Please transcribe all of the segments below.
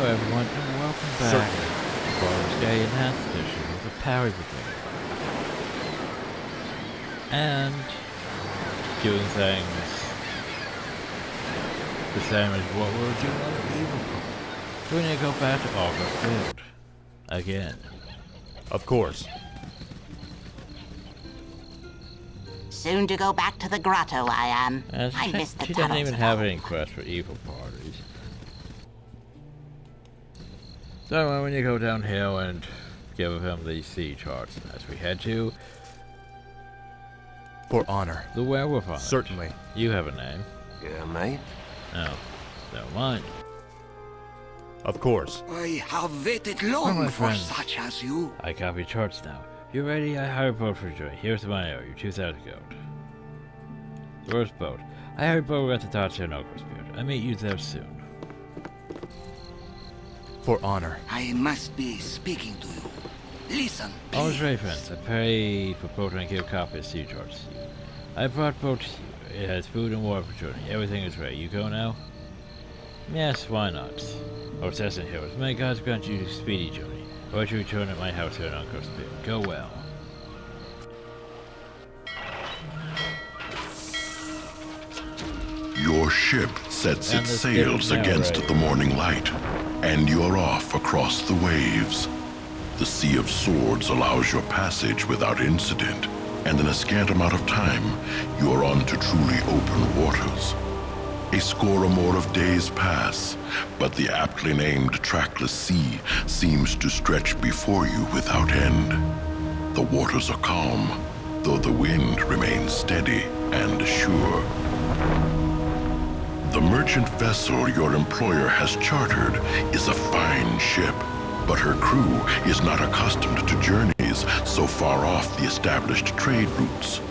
Hello everyone, and welcome back to Baldur's Gate Enhanced Edition of the Parry Brigade. And doing things the same as what we were doing on the Evil Part. So we need to go back to August Field. Again. Of course. Soon to go back to the grotto, I am. And I miss the she doesn't tunnels even and have all. any quests for evil parties. So when you go downhill and give him these sea charts as we head to For honor. the werewolf island. Certainly. You have a name. Yeah, mate. No. Don't mind. Of course. I have waited Well, long my for friends. such as you. I copy charts now. You ready? I hired boat for joy. Here's my arrow. You 2,000 gold. First boat. I hired boat at the Dodge and Ogre Spirit. I meet you there soon. For honor. I must be speaking to you. Listen, Always please. ready, friends. I pay for boat and give a copy of sea charts to you. I brought boat to you. It has food and water for journey. Everything is ready. You go now? Yes, why not? Our assassin heroes. May gods grant you a speedy journey. I want you to return at my house here in Ogre Spirit. Go well. Your ship sets And its the sails skip's now against ready. the morning light, and you're off across the waves. The Sea of Swords allows your passage without incident, and in a scant amount of time, you're on to truly open waters. A score or more of days pass, but the aptly named trackless sea seems to stretch before you without end. The waters are calm, though the wind remains steady and sure. The merchant vessel your employer has chartered is a fine ship, but her crew is not accustomed to journeys so far off the established trade routes.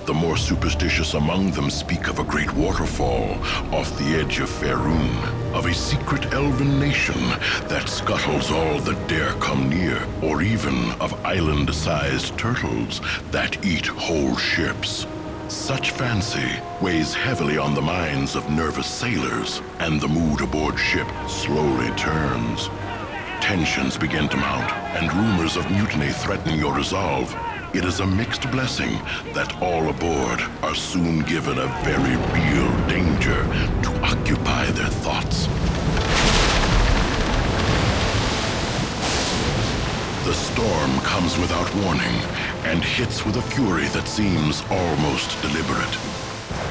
The more superstitious among them speak of a great waterfall off the edge of Faerun, of a secret elven nation that scuttles all that dare come near, or even of island-sized turtles that eat whole ships. Such fancy weighs heavily on the minds of nervous sailors, and the mood aboard ship slowly turns. Tensions begin to mount, and rumors of mutiny threaten your resolve. It is a mixed blessing that all aboard are soon given a very real danger to occupy their thoughts. The storm comes without warning and hits with a fury that seems almost deliberate.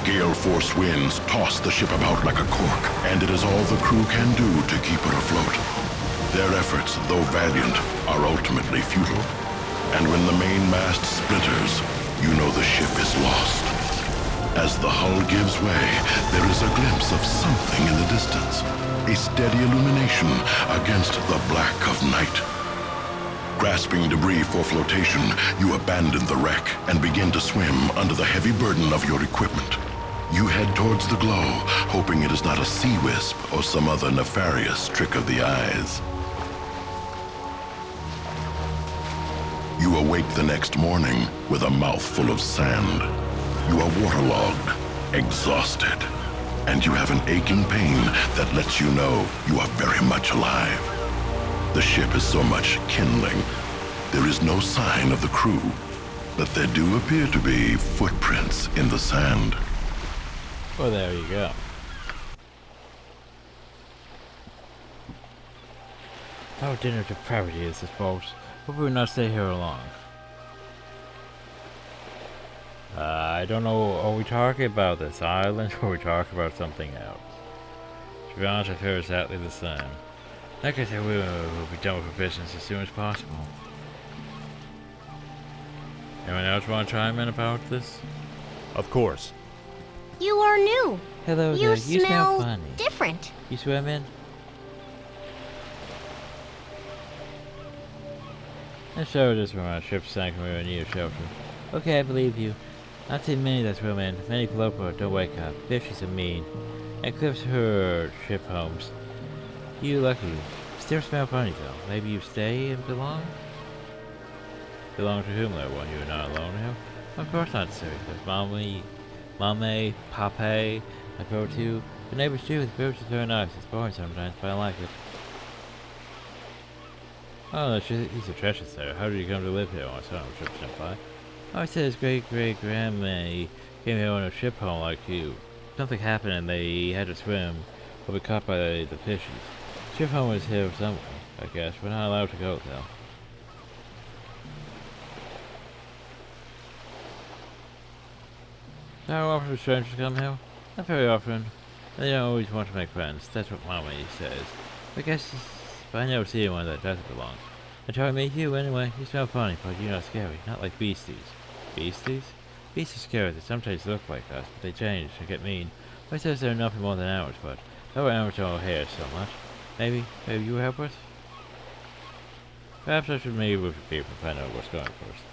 Gale force winds toss the ship about like a cork, and it is all the crew can do to keep her afloat. Their efforts, though valiant, are ultimately futile. And when the main mast splinters, you know the ship is lost. As the hull gives way, there is a glimpse of something in the distance, a steady illumination against the black of night. Grasping debris for flotation, you abandon the wreck and begin to swim under the heavy burden of your equipment. You head towards the glow, hoping it is not a sea wisp or some other nefarious trick of the eyes. You awake the next morning with a mouthful of sand. You are waterlogged, exhausted, and you have an aching pain that lets you know you are very much alive. The ship is so much kindling. There is no sign of the crew, but there do appear to be footprints in the sand. Well, there you go. Our dinner depravity is this boat. Hope we will not stay here long. I don't know, are we talking about this island or are we talking about something else? To be honest, I feel exactly the same. Like I said, we'll be done with our business as soon as possible. Anyone else want to chime in about this? Of course. You are new. Hello You there, you smell smell funny. different. You swim in? I showed this when our ship sank and we were in need of shelter. Okay, I believe you. I've seen many that swim in. Many float but don't wake up. Fishes are mean. And cliffs hurt ship homes. You lucky. Still smell funny though. Maybe you stay and belong? Belong to whom, little one? You are not alone here? Of course not, sir. There's Mommy, Pape, I go to. The neighbors too. The village is very nice. It's boring sometimes, but I like it. Oh, he's a treasure setter. How did he come to live here? Oh, I saw him ship sent by. Oh, he said his great-great-grandma came here on a ship home like you. Something happened and they had to swim or be caught by the fishes. Ship home is here somewhere, I guess. We're not allowed to go, though. How often do strangers come here? Not very often. They don't always want to make friends. That's what Mama says. But I never see anyone that doesn't belong. Until I meet you, anyway. You smell funny, but you're not scary. Not like beasties. Beasties? Beasts are scary. They sometimes look like us, but they change and get mean. I says they're nothing more than ours, but our ours don't hair so much. Maybe you will help us? Perhaps I should meet with people to find out what's going on first.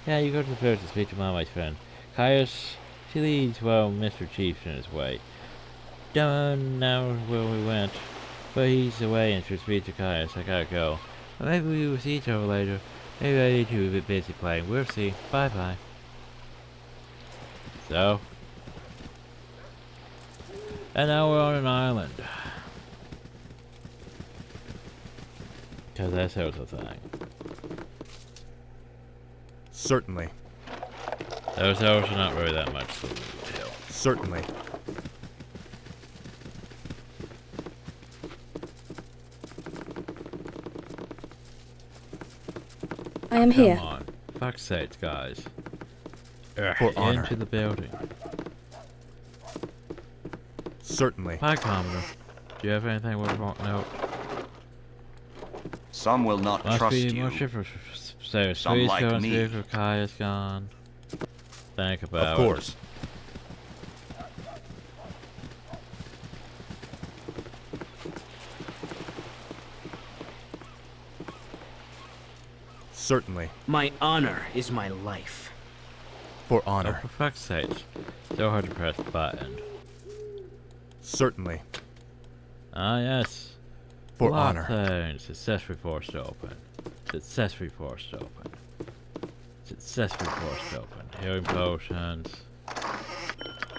Yeah, you go to the village to speak to Mama's friend. Caius, she leads, well, Mr. Chief's in his way. Don't know where we went, but he's away and should speak to Caius. I gotta go. But maybe we will see each other later. Maybe I need to be a bit busy playing. We'll see. Bye-bye. So. And now we're on an island. Because that's how it's a thing. Certainly. Those elves are not really that much food. Certainly. I am here. Come on. Fuck's sake, guys. For honor. Into the building. Certainly. Hi, Commodore. Do you have anything worth walking out? Some will not Must trust be you. more shippers. So, Some Squeeze like gone, me. Speaker, Kai is gone. Think about Of course. Certainly. My honor is my life. For it. Oh, honor. for fuck's sake. So hard to press the button. Certainly. Ah, yes. For Lock honor. things. Successfully forced open. Successfully forced open. Successfully forced open. Healing potions.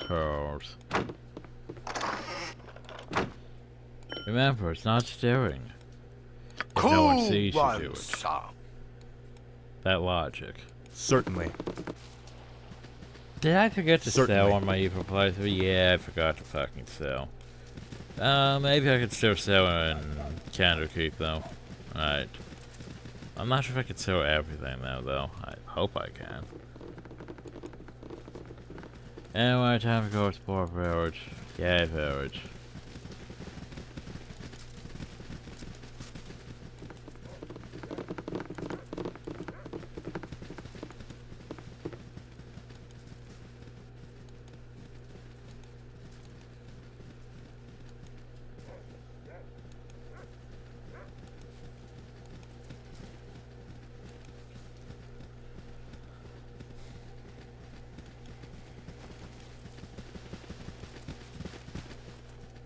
Pearls. Remember, it's not steering. If no one sees you do it. That logic. Certainly. Did I forget to Certainly. sell on my evil playthrough? Yeah, I forgot to fucking sell. Maybe I could still sell in Candlekeep though. Alright. I'm not sure if I could sell everything though. I hope I can. Anyway, time to go explore village. Yay, village.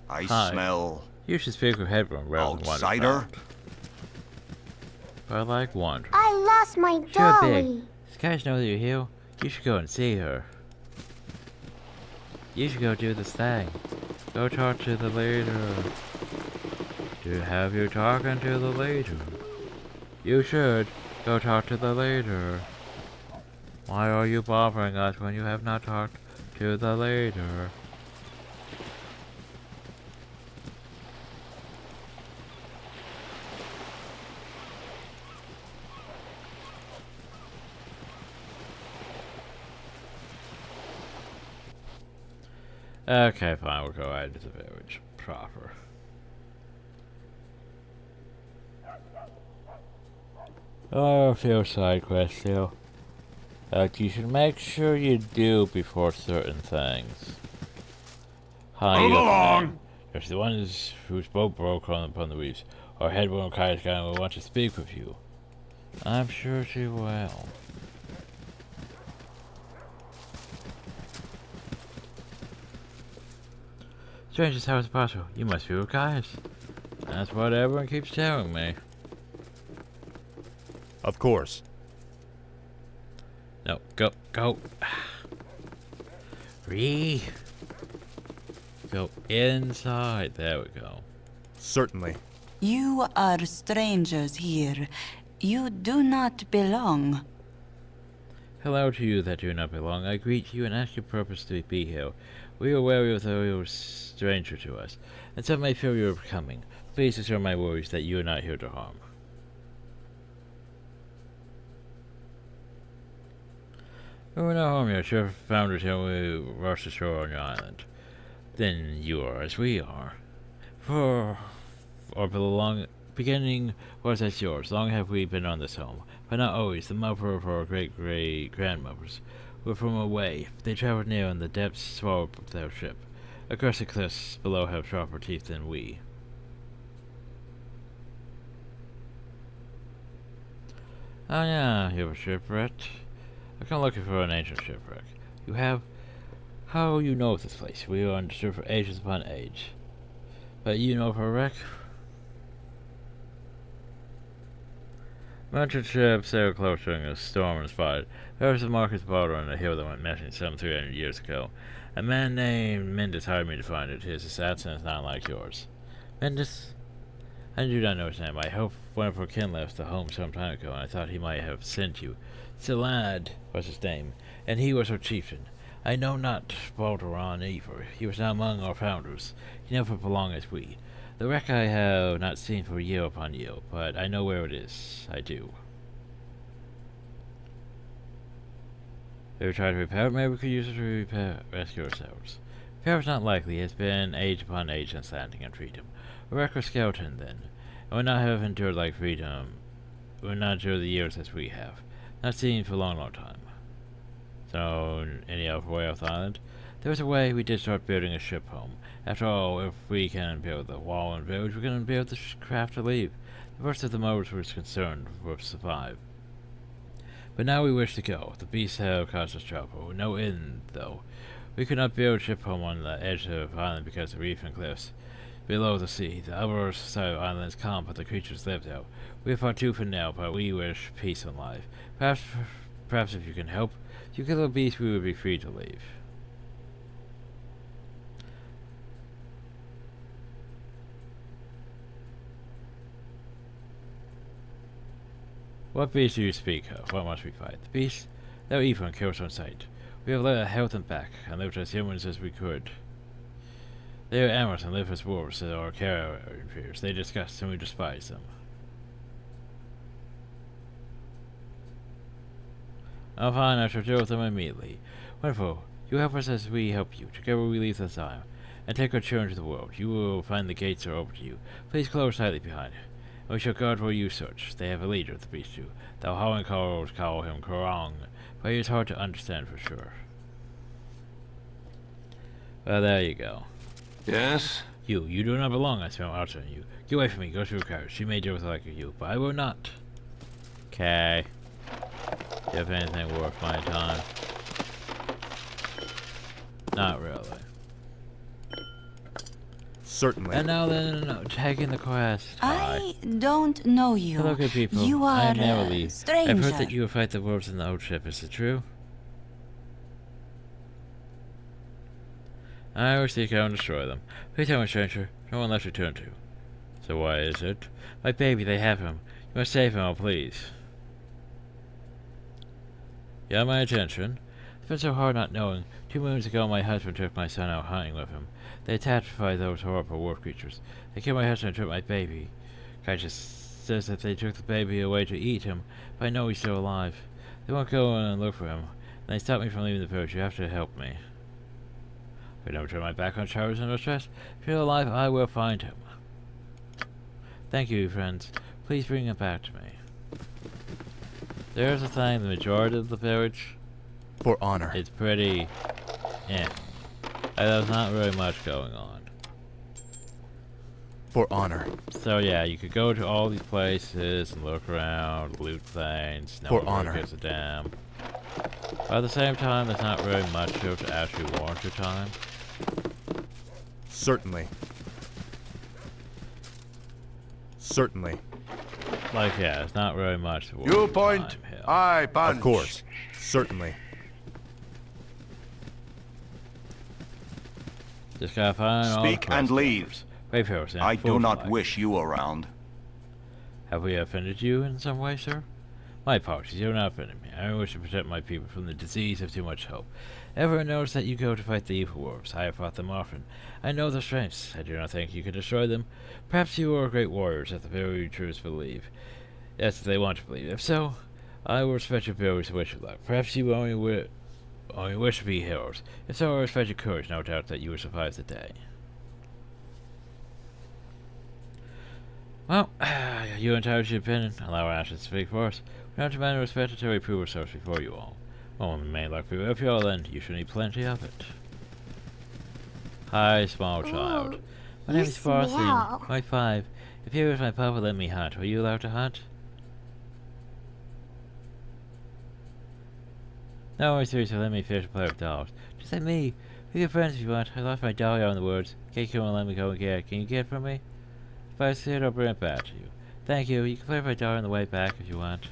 I Hi. smell You should speak with Headroom rather than outsider. Wonderland. But I like Wonder. I lost my Sure, dolly. Big. These guys know that you're here. You should go and see her. You should go do this thing. Go talk to the leader. To have you talking to the leader. You should go talk to the leader. Why are you bothering us when you have not talked to the leader? Okay, fine, we'll go right to the village proper. Oh, a few side quests still. That you should make sure you do before certain things. Hi, Move along! There's the ones whose boat broke upon the reefs. Our head one Kai's guy will want to speak with you. I'm sure she will. Strangest, how is it possible? You must be with Caius. That's what everyone keeps telling me. Of course. No, go. Go inside. There we go. Certainly. You are strangers here. You do not belong. Hello to you that do not belong. I greet you and ask your purpose to be here. We are wary of though you are a stranger to us, and some may fear you are coming. Please assure my worries that you are not here to harm. We will not harm you. Ship found us here we rushed ashore on your island. Then you are as we are. For the long beginning was as yours. Long have we been on this home, but not always. The mother of our great-great-grandmothers were from away. They traveled near in the depths swallowed their ship. Across the cliffs below have sharper teeth than we. Oh yeah, you have a shipwreck. I come looking for an ancient shipwreck. You have? How you know of this place? We were understood for ages upon age. But you know of a wreck? Merchant ships sailed close during a storm and spotted. There was a Marcus Baldur on a hill that went missing some 300 years ago. A man named Mendus hired me to find it. His assassin is not like yours. Mendus? I do not know his name. I hope one of our kin left the home some time ago, and I thought he might have sent you. Silad was his name, and he was our chieftain. I know not Balduran either. He was not among our founders. He never belonged as we. The wreck I have not seen for year upon year, but I know where it is. I do. If we try to repair it, maybe we could use it to rescue ourselves. Repair is not likely. It has been age upon age since landing on freedom. A wreck or skeleton, then. It would not have endured like freedom. It would not endure the years as we have. Not seen for a long, long time. So, any other way off the island? There was a way we did start building a ship home. After all, if we can build the wall and village, we can build the craft to leave. The first of the motors was concerned with survive. But now we wish to go. The beasts have caused us trouble. No inn, though. We could not build a ship home on the edge of the island because of reef and cliffs below the sea. The other side of the island is calm, but the creatures live there. We have fought tooth and nail, but we wish peace and life. Perhaps if you can help, if you kill the beast, we would be free to leave. What beast do you speak of? What must we fight? The beasts? They were evil and kill us on sight. We have held them back, and lived as humans as we could. They are amorous and live as wolves, or carriers. They disgust, and we despise them. Oh, fine, I shall deal with them immediately. Wonderful. You help us as we help you. Together we leave this island, and take our children to the world. You will find the gates are open to you. Please close tightly behind. And we shall guard where you search. They have a leader, the beast too. The howling calls call him Korong, but he is hard to understand for sure. Well, there you go. Yes? You do not belong, I smell outside you. Get away from me, go to your carriage. She may deal with like you, but I will not. Okay. Do you have anything worth my time? Not really. Certainly. And now then, taking the quest. I don't know you. Hello, good people. You I are am a stranger. I've heard that you will fight the wolves in the old ship. Is it true? I will seek out and destroy them. Please tell me, stranger. No one left to turn to. So why is it? My baby, they have him. You must save him, oh please. You have my attention. It's been so hard not knowing. 2 moons ago, my husband took my son out hunting with him. They attacked by those horrible wolf creatures. They killed my husband and took my baby. Guy just says that they took the baby away to eat him, but I know he's still alive. They won't go and look for him, and they stopped me from leaving the village. You have to help me. If I don't turn my back on Charles and distress, if you're alive, I will find him. Thank you, friends. Please bring him back to me. There's the thing, the majority of the village For honor. is pretty... There's not really much going on. For honor. So yeah, you could go to all these places and look around, loot things, no For one honor. gives a damn. But at the same time, there's not really much to it to actually warrant your time. Certainly. Certainly. Like, yeah, it's not really much to warrant You your point, time here. I punch. Of course. Certainly. Just gotta find all the Speak and quest leave. markers. Wayfarers in I do full not flight. wish you around. Have we offended you in some way, sir? My apologies, you're not offending me. I wish to protect my people from the disease of too much hope. Everyone knows that you go to fight the evil wolves. I have fought them often. I know their strengths. I do not think you can destroy them. Perhaps you are great warriors, as the very truths believe. Yes, they want to believe. If so, I will respect your abilities and wish you luck. Perhaps you only wish to be heroes. If so, I respect your courage. No doubt that you will survive the day. Well, you entitled to your opinion. Allow our actions to speak for us. We don't demand respect to prove ourselves before you all. Well, may luck be with you all, then you should need plenty of it. Hi, small child. My name is Farthing. I'm 5. If you wish my papa let me hunt, will you allow to hunt? No worries, seriously, let me fish and play with dolls. Just like me. Be your friends if you want. I lost my dolly out in the woods. Can't come and let me go and get it. Can you get it for me? If I see it, I'll bring it back to you. Thank you. You can play with my dolly on the way back if you want.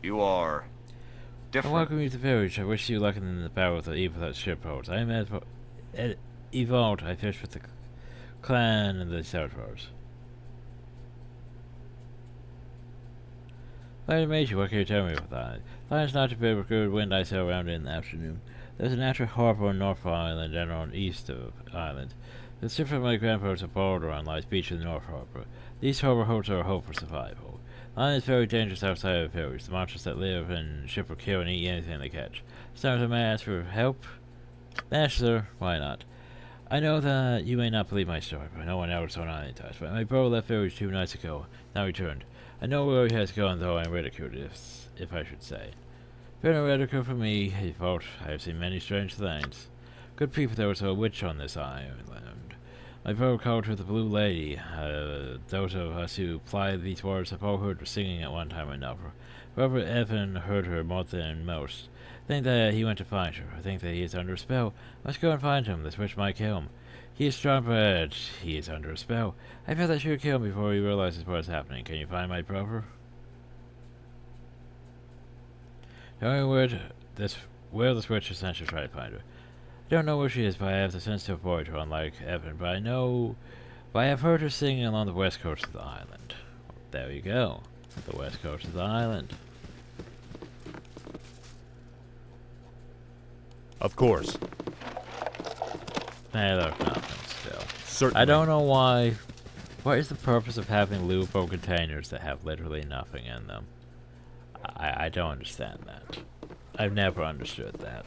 You are I different. welcome you to the village. I wish you luck in the battle with the evil that ship holds. I am Evolved. I fish with the clan and the Southwars. Later made you, what can you tell me about that? Lions not too big with good wind I sail around in the afternoon. There's a natural harbor on North Island and on east of Island. The ship from my grandfather's of Baldur on lies beach in the North Harbor. These harbor holds are a hope for survival. Island is very dangerous outside of the village. The monsters that live in the ship will kill and eat anything they catch. Sometimes I may ask for help. Sir, why not? I know that you may not believe my story, but no one else on Island does. But my brother left village 2 nights ago, now returned. I know where he has gone, though I am ridiculed, if I should say. Fear no ridicule from me, he thought. I have seen many strange things. Good people, there was a witch on this island. My brother called her the Blue Lady. Those of us who apply these words have all heard her singing at one time or another. Robert Evan heard her more than most. I think that he went to find her. I think that he is under a spell. Let's go and find him. This witch might kill him. He is strong, but he is under a spell. I feel that she would kill him before he realizes what is happening. Can you find my brother? The only where this witch is sent to try to find her. I don't know where she is, but I have the sense to avoid her, unlike Evan. But I have heard her singing along the west coast of the island. There you go. The west coast of the island. Of course. Hey, there's nothing still. Certainly. I don't know why. What is the purpose of having loopable containers that have literally nothing in them? I don't understand that. I've never understood that.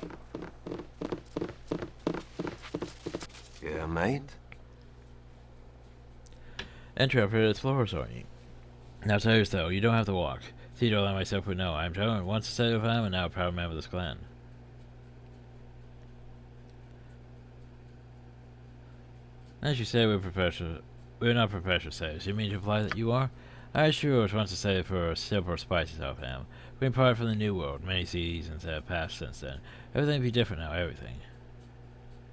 Yeah, mate. Enter up here, it's floors, aren't you? Now tell you though, you don't have to walk. Theodore and myself would know. I'm Joan, once a set of time and now a proud member of this clan. As you say, we're not professional sailors. You mean to imply that you are? I assure you, was once a sailor for silver spices off him. We import from the New World. Many seasons have passed since then. Everything be different now, everything.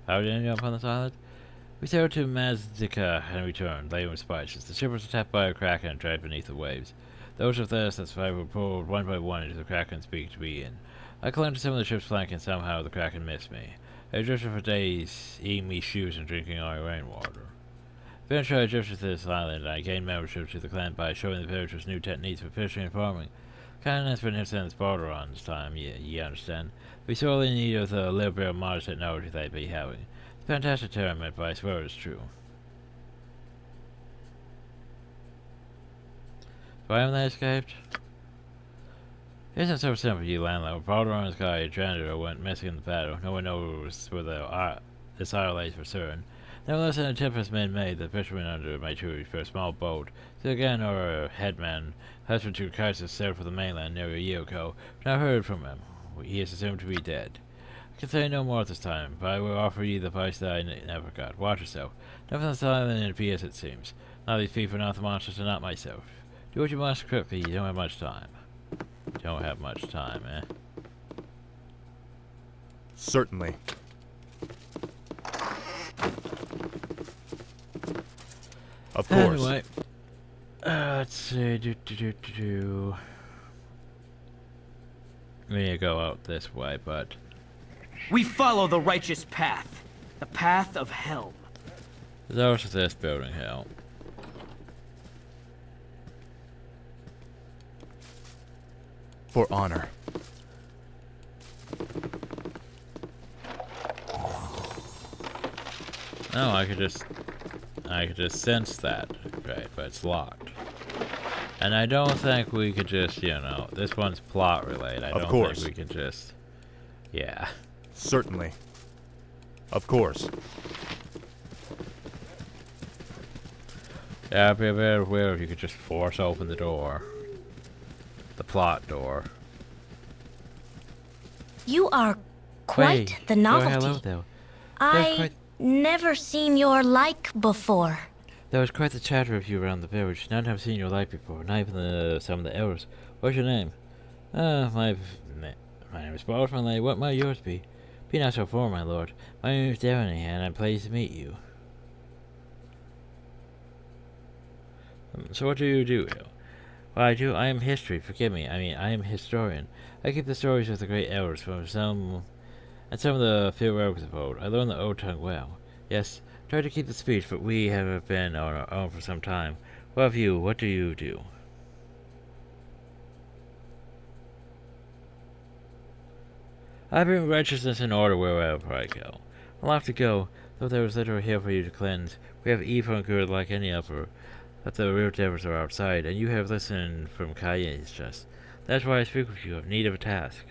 How did you end up on this island? We sailed to Mazdika and returned, laden with spices. The ship was attacked by a kraken and dragged beneath the waves. Those of us that survived were pulled one by one into the kraken's beak to be in. I clung to some of the ship's flank and somehow the kraken missed me. I drifted for days, eating me shoes and drinking our rainwater. Eventually I drifted to this island and I gained membership to the clan by showing the villagers new techniques for fishing and farming. Clan has been here since Baldur on this time, you understand. We sorely need of the little bit of modern technology they be having. It's a fantastic tournament, but I swear it's true. So I haven't escaped? It isn't so simple, you landlord. Baldur and his guy, Janitor, went missing in the battle. No one knows where this isle lays for certain. Nevertheless, an attempt has been made. The fishermen under my tutelage for a small boat. So again, our headman, husband to Kaiser, sailed for the mainland near a year ago. But I heard from him. He is assumed to be dead. I can say no more at this time, but I will offer you the advice that I never got. Watch yourself. Nothing on this island in peace, it seems. Not these people, not the monsters, and not myself. Do what you must quickly. You don't have much time. Don't have much time, eh? Certainly. Of course. Anyway, let's see. We need to go out this way, but We follow the righteous path. The path of Helm. there's also this building here. For honor. No, I could just sense that, right? But it's locked. And I don't think we could just, you know, this one's plot related. I don't think we could just, yeah. Certainly. Of course. Yeah, I'd be very weird if you could just force open the door. The plot door. You are quite Wait, the oh, novelty. hello there. I never seen your like before. There was quite the chatter of you around the village. None have seen your light before, not even some of the elders. What's your name? My name is Baldur. What might yours be? Be not so forward, my lord. My name is Darren, and I'm pleased to meet you. So what do you do here? Well, I am history, forgive me. I am a historian. I keep the stories of the great elders from some of the few werewolves of old. I learned the old tongue well. Yes, try to keep the speech, but we have been on our own for some time. What of you? What do you do? I bring righteousness and order wherever I go. I'll have to go, though there is little here for you to cleanse. We have evil and good like any other, but the real devils are outside, and you have listened from Kaye's just. That's why I speak with you, of need of a task.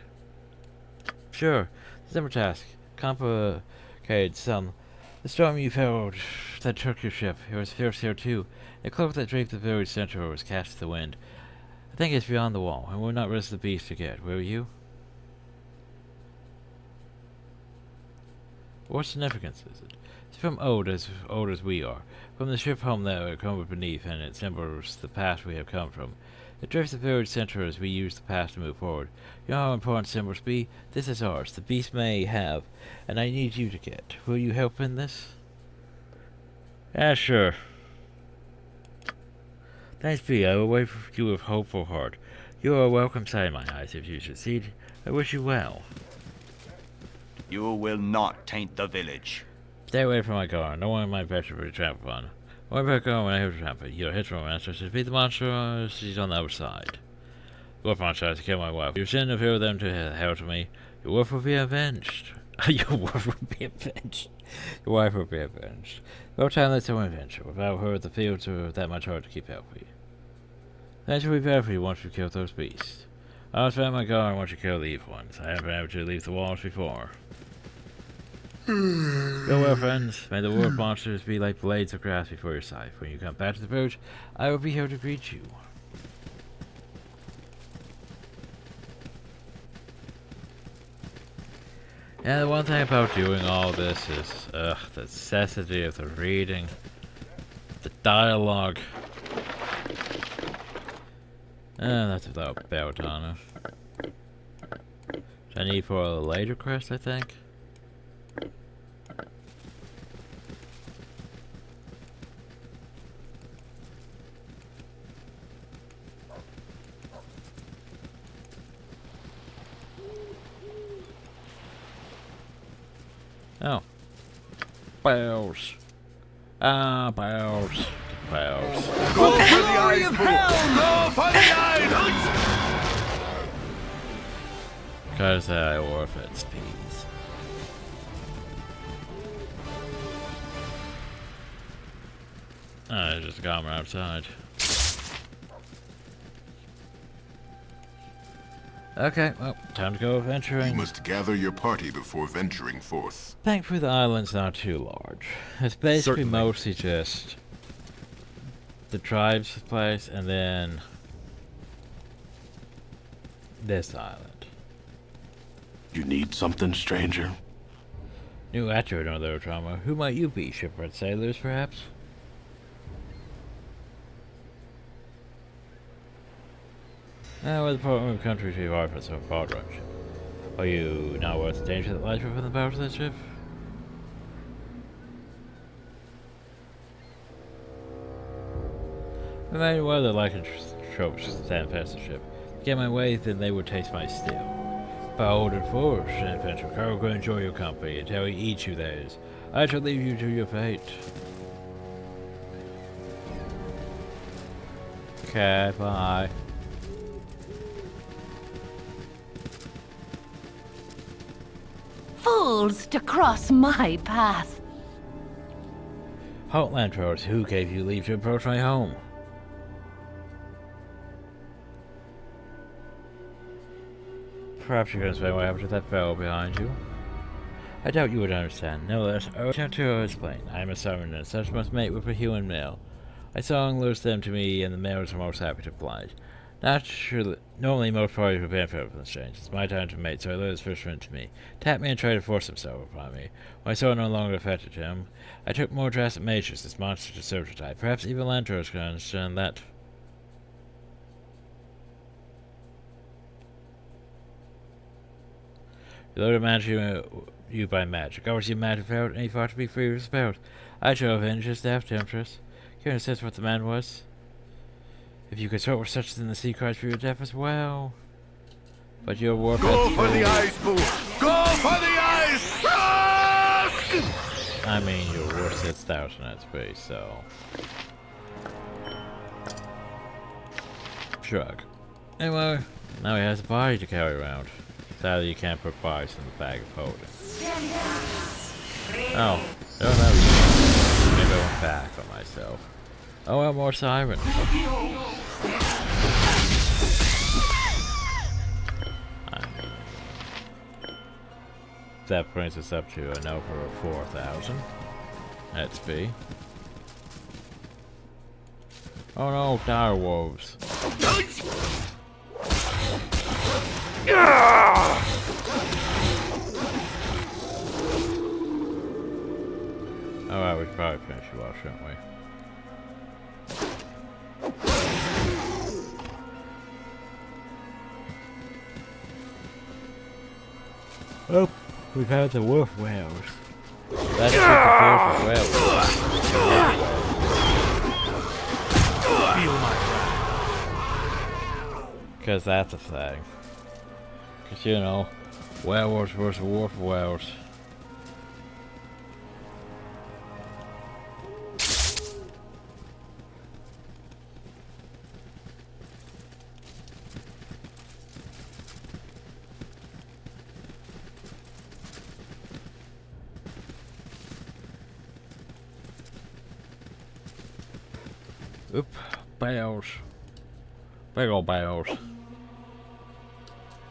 Sure, simple task. Complicate some. The storm you felled that took your ship, it was fierce here too. A cloak that draped the very center was cast to the wind. I think it's beyond the wall, and we'll not risk the beast to get, will you? What significance is it? It's from old as we are. From the ship home that it crumbled beneath, and it symbols the past we have come from. It drifts the very center as we use the past to move forward. You know how important symbols be? This is ours. The beast may have, and I need you to get. Will you help in this? Yeah, sure. Thanks be. I will wait for you with hopeful heart. You are a welcome sight in my eyes if you succeed. I wish you well. You will not taint the village. Stay away from my garden. No one might venture to trample upon. Only back home when I hear the trample. Your hitchman master to defeat the monster. She's on the other side. Wolf monster has to kill my wife. You sin to fear them to hell to me. Your wolf will be avenged. Your wolf will be avenged. Your wife will be avenged. No time let's go adventure. Without her, the fields are that much harder to keep healthy. That will be better for you once you kill those beasts. I'll spend my garden once you kill the evil ones. I haven't been able to leave the walls before. Go well, friends. May the wolf monsters be like blades of grass before your scythe. When you come back to the village, I will be here to greet you. Yeah, the one thing about doing all this is, the necessity of the reading, the dialogue. That's without Beltana. Which I need for a later quest, I think. Oh. Bells. Ah, bells. Bells. Go for the glory of hell! Go for the eyes! Because I worth its peas. I just got him outside. Okay, well, time to go adventuring. You must gather your party before venturing forth. Thankfully, the island's not too large. It's basically Certainly. mostly just the tribe's place and then this island. You need something, stranger? New at you, another trauma. Who might you be? Shipwrecked sailors, perhaps? Well, the problem of country to your for so far rush. Are you not worth the danger that lies within the bows of that ship? No matter whether like tropes stand past the ship. To get my way, then they would taste my steel. Bold and foolish, adventure. I will enjoy your company until he eats you, that is. I shall leave you to your fate. Okay, bye. fools to cross my path. Halt, Landlords, who gave you leave to approach my home? Perhaps you can explain what happened to that fellow behind you. I doubt you would understand. Nevertheless, I will attempt to explain. I am a summoner, and such must mate with a human male. My song lures them to me, and the males are most happy to oblige. Naturally, normally most parties would benefit from this change. It's my time to mate, so I lure this fisherman to me. Tap me and try to force himself upon me. My soul no longer affected him. I took more drastic measures. This monster deserved to die. Perhaps even Lantros can understand that. You loaded magic you by magic. I was your magic failed, and he fought to be free of his spells. I should have avenged his death, Temptress. Can you sense what the man was? If you consort with such in the sea cries for your death as well. But your war Go for the ice, Boo! Go for the ice! I mean, your war sets 1,000 at space, so. Shrug. Anyway, now he has a body to carry around. Sadly, you can't put bodies in the bag of holding. Oh, no, maybe I went back on myself. Oh well, more sirens. That brings us up to an over 4,000 XP. Oh no, dire wolves. Alright, we should probably finish you off, shouldn't we? Oh, we've had the Wolveweres. That's super fearful werewolves. Feel my wrath. Because that's a thing. Because, you know, werewolves versus Wolveweres. Oop, bales. Big ol' bales.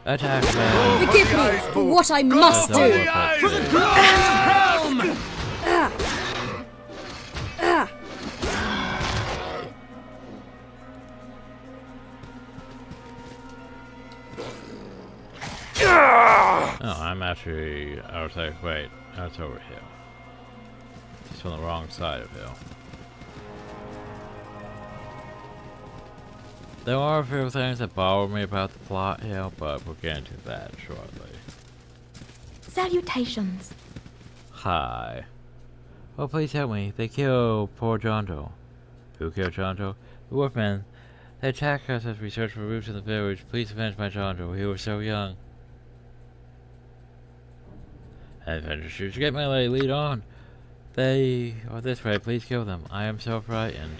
Attack man. Forgive me for what I must do. Oh, I'm actually, I was like, wait, that's over here. Just on the wrong side of hill. There are a few things that bother me about the plot here, but we'll get into that shortly. Salutations. Hi. Oh, please help me. They killed poor John Doe. Who killed John Doe? The Wolfmen. They attacked us as we searched for roots in the village. Please avenge my John Doe. He was so young. Adventure shooters, get my lady, lead on. They are this way. Please kill them. I am so frightened.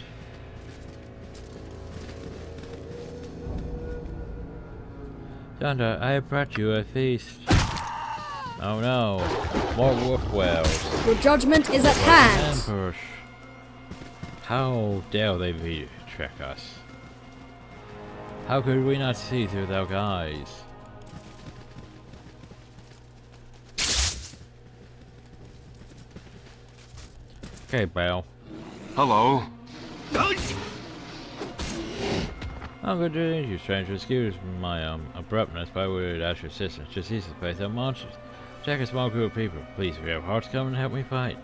John Doe, I have brought you a feast. Oh no, more Wolveweres. Your judgment is at hand. Ambush. How dare they trick us? How could we not see through their guise? Okay, Belle. Hello. Oh, good to meet you, stranger. Excuse my abruptness, but I would ask your assistance. Just use this place. They're monsters. Check a small group of people. Please, if you have hearts, come and help me fight.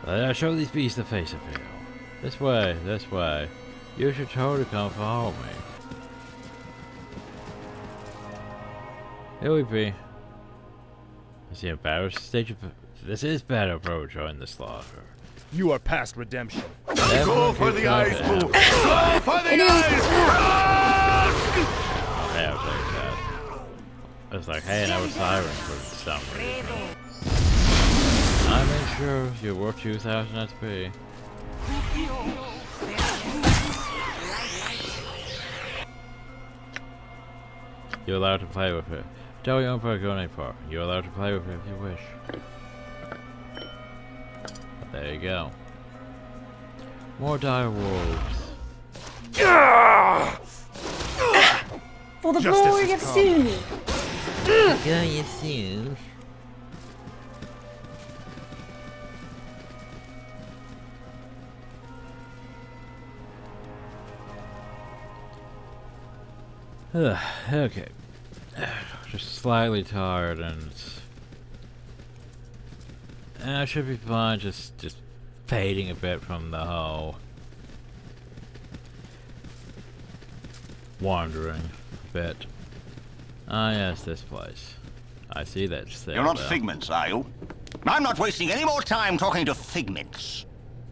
Let us show these beasts the face of hell. This way, this way. You should totally come follow me. Here we be. I see a battle stage of... This is battle pro join the slaughter. You are past redemption. Go for the ice, Boo! Go for the ice! Yeah, I'll take that. I was like, hey, that was siren for some reason. I'm sure you're worth 2,000 XP. You're allowed to play with it. Tell your own part going for. You're allowed to play with it if you wish. But there you go. More dire wolves. For the Justice glory has of come. Suni. Go you soon. Okay. Just slightly tired and I should be fine just fading a bit from the whole wandering a bit. Ah yes, this place. I see that still. You're not though. figments, are you? I'm not wasting any more time talking to figments.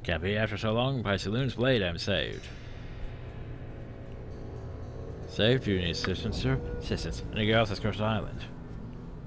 Can't be after so long. By Saloon's blade I'm saved. Saved? Do you need assistance, sir? Assistance. And a girl off Cursed Island.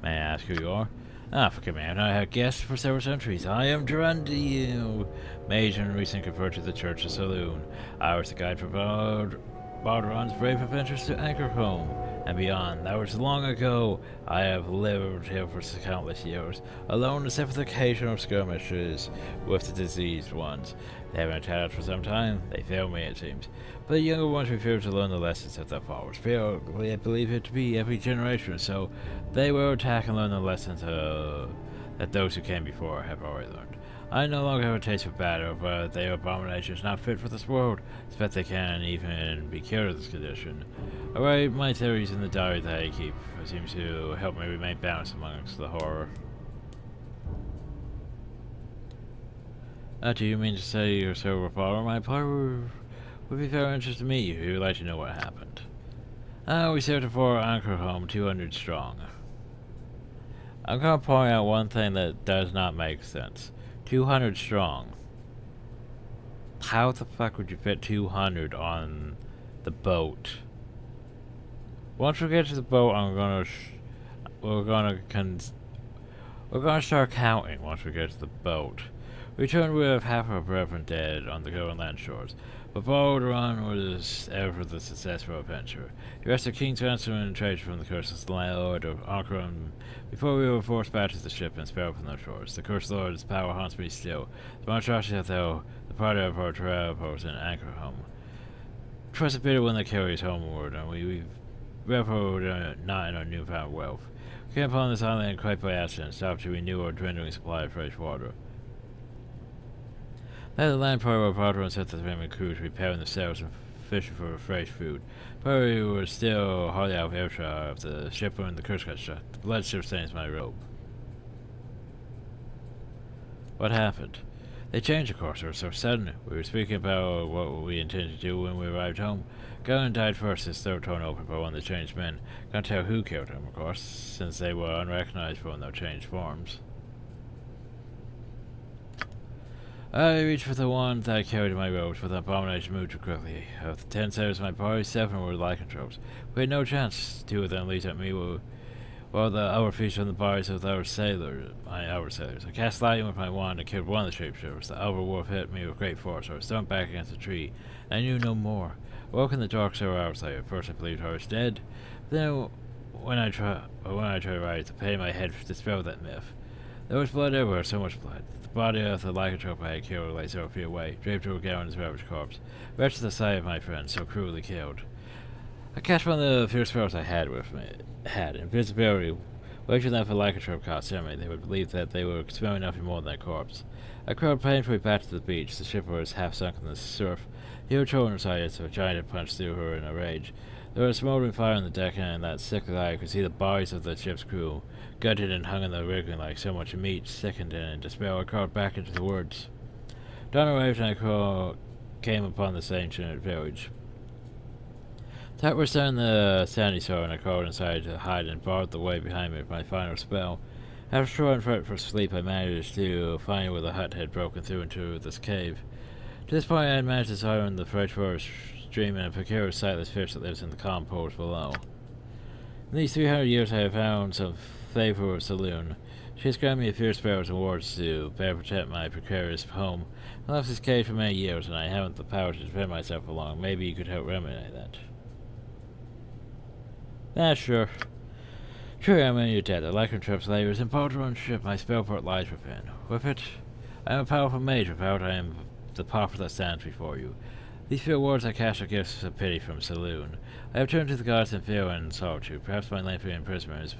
May I ask who you are? Ah, forgive me, I've not had guests for several centuries. I am Durandil, mage and recently converted to the Church of Saloon. I was the guide for Balduran's brave adventures to Anchor Home and beyond. That was long ago. I have lived here for countless years, alone except for the occasional skirmishes with the diseased ones. They haven't attacked for some time. They failed me, it seems. But the younger ones refused to learn the lessons of their fathers. I believe it to be every generation or so. They will attack and learn the lessons that those who came before have already learned. I no longer have a taste for battle, but they are abominations not fit for this world. Expect they can't even be cured of this condition. I write my theories in the diary that I keep. It seems to help me remain balanced amongst the horror. Do you mean to say you're so overpowered? My power would be very interested to meet you. If you'd like to know what happened. We served for Anchor Home, 200 strong. I'm gonna point out one thing that does not make sense. 200 strong. How the fuck would you fit 200 on the boat? Once we get to the boat, we're gonna start counting once we get to the boat. We returned with half our brethren dead on the Greenland shores, but Baldur was ever the successful adventure. He rested King's ransom and trade from the cursed Lord of Ankrum before we were forced back to the ship and expelled from their shores. The cursed Lord's power haunts me still. The monstrosity of the party of our travels in Anchor Home. 'Twas a bitter one that carries homeward, and we reveled not in our newfound wealth. We came upon this island quite by accident, stopped to renew our dwindling supply of fresh water. Now the land part of our Baldur set the family crews repairing the sails and fishing for fresh food. But we were still hardly out of earshot of the ship when the curse got shut. The blood still stains my robe. What happened? They changed the course, or so sudden. We were speaking about what we intended to do when we arrived home. Gunn died first, his throat torn open by one of the changed men. Can't tell who killed him, of course, since they were unrecognizable in their changed forms. I reached for the one that I carried in my robes, but the abomination moved too quickly. Of the 10 sailors in my party, 7 were lycanthropes. We had no chance. 2 of them leaped at me while the other featured on the bodies of our sailors. I cast lightning with my wand and killed one of the shapeshifters. The other wolf hit me with great force. I was thrown back against a tree. I knew no more. I woke in the dark several hours later. First I believed I was dead. Then when I tried to rise, the pain in my head dispelled that myth. There was blood everywhere, so much blood. The body of the lycanthrope I had killed lay several feet away, draped to a gown in his ravaged corpse. Wretched the sight of my friend, so cruelly killed. I cast one of the fierce spells I had with me. Invisibility. Waiting them for lycanthrope caught me, they would believe that they were smelling nothing more than a corpse. I crawled painfully back to the beach. The ship was half sunk in the surf. The old children recited, so a giant had punched through her in a rage. There was a smoldering fire on the deck, and in that sick light I could see the bodies of the ship's crew, gutted and hung in the rigging like so much meat. Sickened and in despair, I crawled back into the woods. Dawn arrived, and I came upon this ancient village. That was down the sandy shore, and I crawled inside to hide and barred the way behind me with my final spell. After trying for sleep, I managed to find where the hut had broken through into this cave. To this point, I had managed to siren the freshwater stream and procure a sightless fish that lives in the calm pools below. In these 300 years, I have found some favor with Saloon. She has granted me a few spells and wards to better protect my precarious home. I left this cave for many years, and I haven't the power to defend myself for long. Maybe you could help remedy that. Sure. True, I mean you're dead. The Lycan Trap's lair is in Baldur ship my spellport lies within. With it, I am a powerful mage. Without I am the pauper that stands before you. These few words I cast are gifts of pity from Saloon. I have turned to the gods in fear and solitude. Perhaps my lengthy imprisonment is...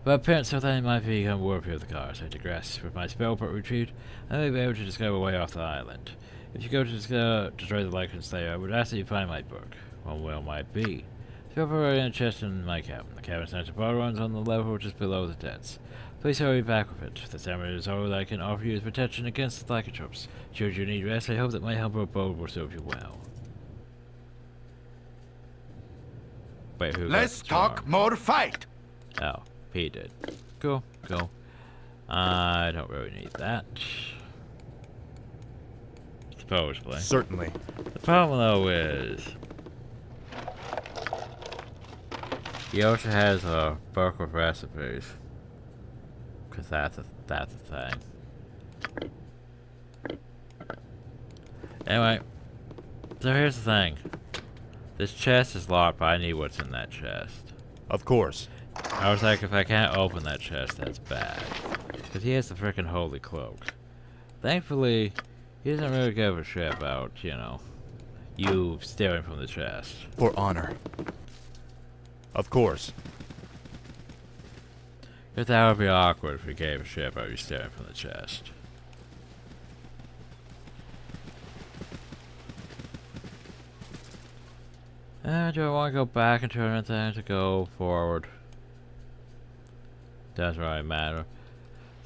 But apparently so that I might become worthy of the gods. I digress. With my spellport retreat, I may be able to discover a way off the island. If you go to destroy the Lycan Slayer, I would ask that you find my book. One will might be. Spellport in a chest in my cabin. The cabin's next to Baldur on the level just below the tents. Please hurry back with it. The amulet is all that I can offer you as protection against the lycanthropes. Should you need rest, I hope that my humble abode will serve you well. Wait, who Let's talk more fight. Oh, he did. Cool, cool. I don't really need that. Supposedly. Certainly. The problem though is... he also has a book with recipes. Because that's a thing. Anyway, so here's the thing. This chest is locked, but I need what's in that chest. Of course. I was like, if I can't open that chest, that's bad. Because he has the frickin' holy cloak. Thankfully, he doesn't really give a shit about, you know, you stealing from the chest. For honor. Of course. Because that would be awkward if we gave a shit about you stealing from the chest. Do I want to go back and turn anything to go forward? Doesn't really matter.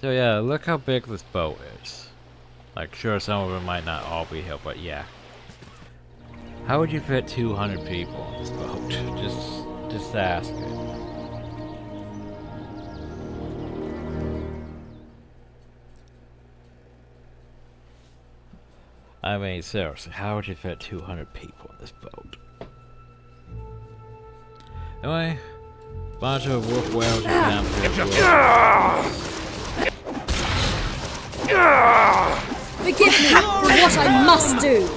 So yeah, look how big this boat is. Like, sure, some of them might not all be here, but yeah. How would you fit 200 people on this boat? Just ask it. I mean, seriously, how would you fit 200 people on this boat? Anyway, bunch of Wolveweres down Forgive me for what I must do.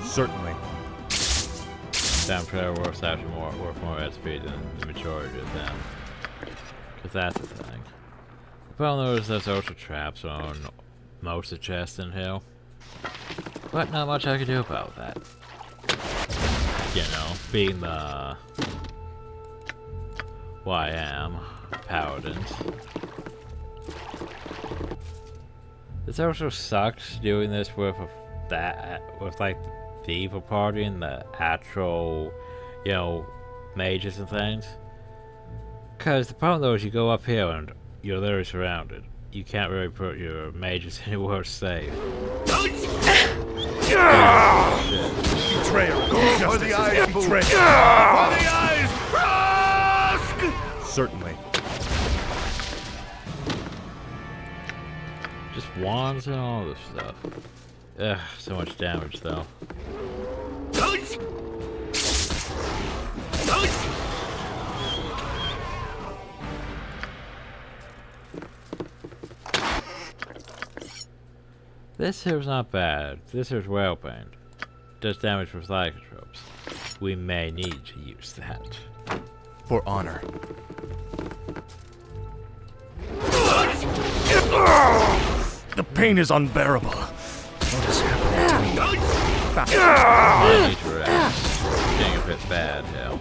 Certainly. Down prayer works actually worth more SP than the majority of them. Because that's the thing. Well, notice there's also traps on most of the chests in here. But not much I can do about that. You know, being the... well, I am. Paladins. This also sucks doing this with with like the evil party and the actual, you know, mages and things. Cause the problem though is you go up here and you're literally surrounded. You can't really put your mages anywhere safe. Betrayer, go for the eyes, betrayer. For the eyes, Rask! Certainly. Just wands and all this stuff. Ugh, so much damage though. This here's not bad. This here's well pained. Does damage with lycanthropes. We may need to use that. For honor. The pain is unbearable. What is happening to me? I need to rest. Getting a bit bad now.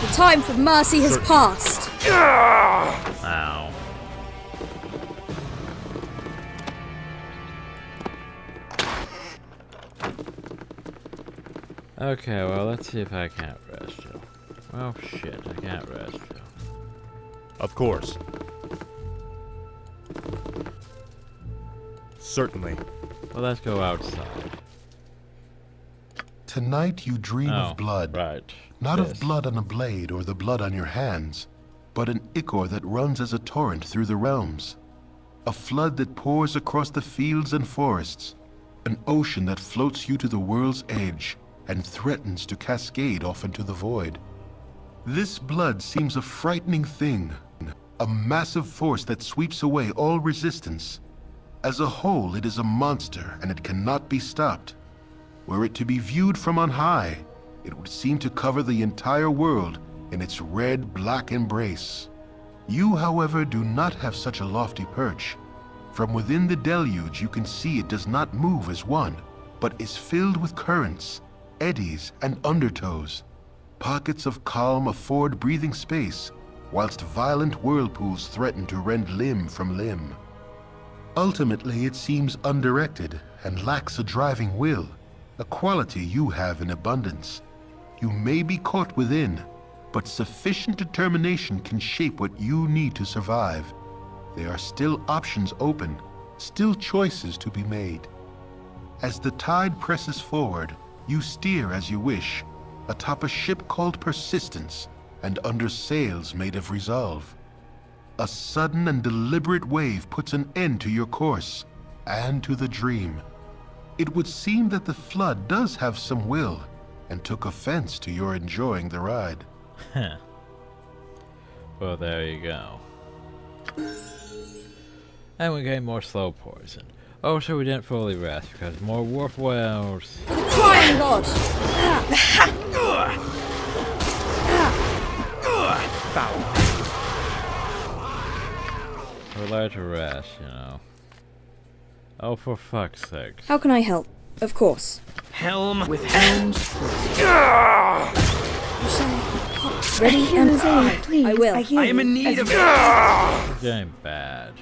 The time for mercy has passed. Ow. Okay, well, let's see if I can't rest you. Well, shit, I can't rest you. Of course. Certainly. Well, let's go outside. Tonight you dream of blood. Right. Not of blood on a blade or the blood on your hands, but an ichor that runs as a torrent through the realms. A flood that pours across the fields and forests. An ocean that floats you to the world's edge and threatens to cascade off into the void. This blood seems a frightening thing, a massive force that sweeps away all resistance. As a whole, it is a monster, and it cannot be stopped. Were it to be viewed from on high, it would seem to cover the entire world in its red-black embrace. You, however, do not have such a lofty perch. From within the deluge, you can see it does not move as one, but is filled with currents, eddies, and undertows. Pockets of calm afford breathing space, whilst violent whirlpools threaten to rend limb from limb. Ultimately, it seems undirected and lacks a driving will, a quality you have in abundance. You may be caught within, but sufficient determination can shape what you need to survive. There are still options open, still choices to be made. As the tide presses forward, you steer as you wish, atop a ship called Persistence, and under sails made of resolve. A sudden and deliberate wave puts an end to your course, and to the dream. It would seem that the flood does have some will, and took offense to your enjoying the ride. Well, there you go. And we gain more slow poison. Oh, so we didn't fully rest because more Wolveweres. For the crying god! We're allowed to rest, you know. Oh, for fuck's sake. How can I help? Of course. Helm with helms. Ready and please. I will. I am in need of It's getting bad.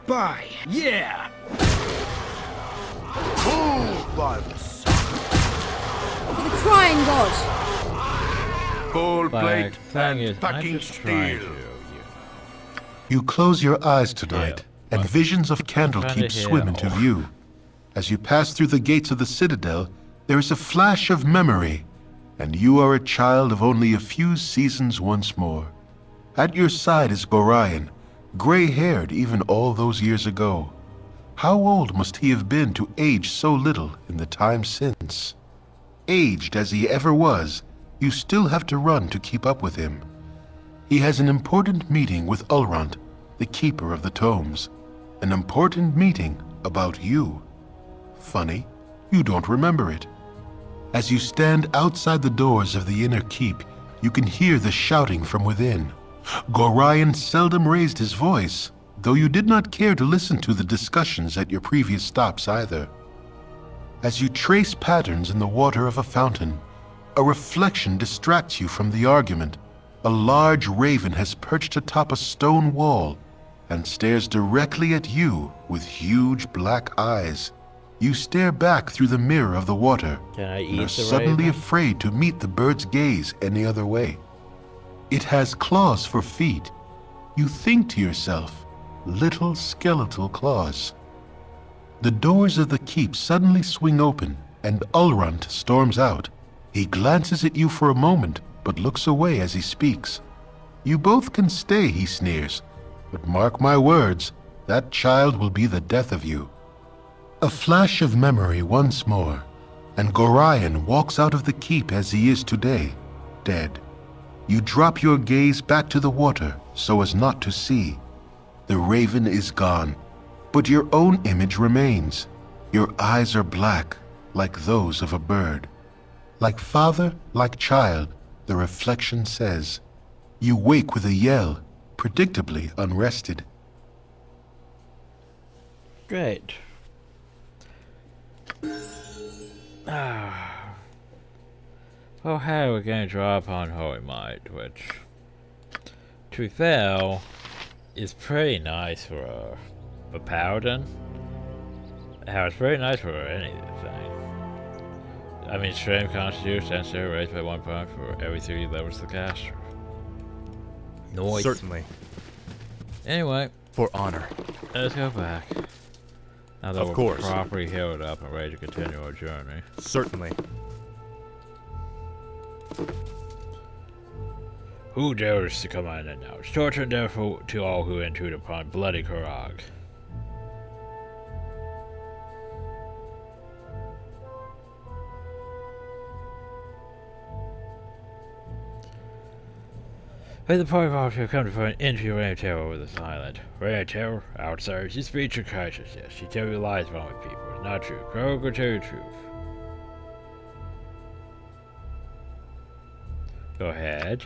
Bye. Yeah. For the crying god! Full plate thing is, and I'm packing just trying steel. to, You close your eyes tonight, and but visions of trying to Candlekeep heal. swim into view. As you pass through the gates of the Citadel, there is a flash of memory, and you are a child of only a few seasons once more. At your side is Gorion, gray-haired even all those years ago. How old must he have been to age so little in the time since? Aged as he ever was, you still have to run to keep up with him. He has an important meeting with Ulrond, the keeper of the tomes. An important meeting about you. Funny, you don't remember it. As you stand outside the doors of the inner keep, you can hear the shouting from within. Gorion seldom raised his voice, though you did not care to listen to the discussions at your previous stops either. As you trace patterns in the water of a fountain, a reflection distracts you from the argument. A large raven has perched atop a stone wall and stares directly at you with huge black eyes. You stare back through the mirror of the water Can I and eat are the suddenly raven? afraid to meet the bird's gaze any other way. It has claws for feet. You think to yourself, little skeletal claws. The doors of the keep suddenly swing open, and Ulrond storms out. He glances at you for a moment, but looks away as he speaks. You both can stay, he sneers, but mark my words, that child will be the death of you. A flash of memory once more, and Gorion walks out of the keep as he is today, dead. You drop your gaze back to the water so as not to see. The raven is gone, but your own image remains. Your eyes are black, like those of a bird. Like father, like child, the reflection says. You wake with a yell, predictably unrested. Great. Well, hey, we're going to draw upon Holy Might, which, to be fair, is pretty nice for a paladin. How it's pretty nice for anything. I mean, strength, constitution, and save raised by 1 point for every 3 levels of the caster. Noise. Certainly. Anyway, For honor. let's go back. Now that Of we're course. properly healed up and ready to continue our journey. Certainly. Who dares to come unannounced? Torture and death to all who intrude upon bloody Karag. With the party volunteer have come to find entry reign of terror over this island. Reign of terror? Outsiders, you speech of crisis, yes. She tell you lies wrong with people. It's not true. Crow will tell you the truth. Go ahead.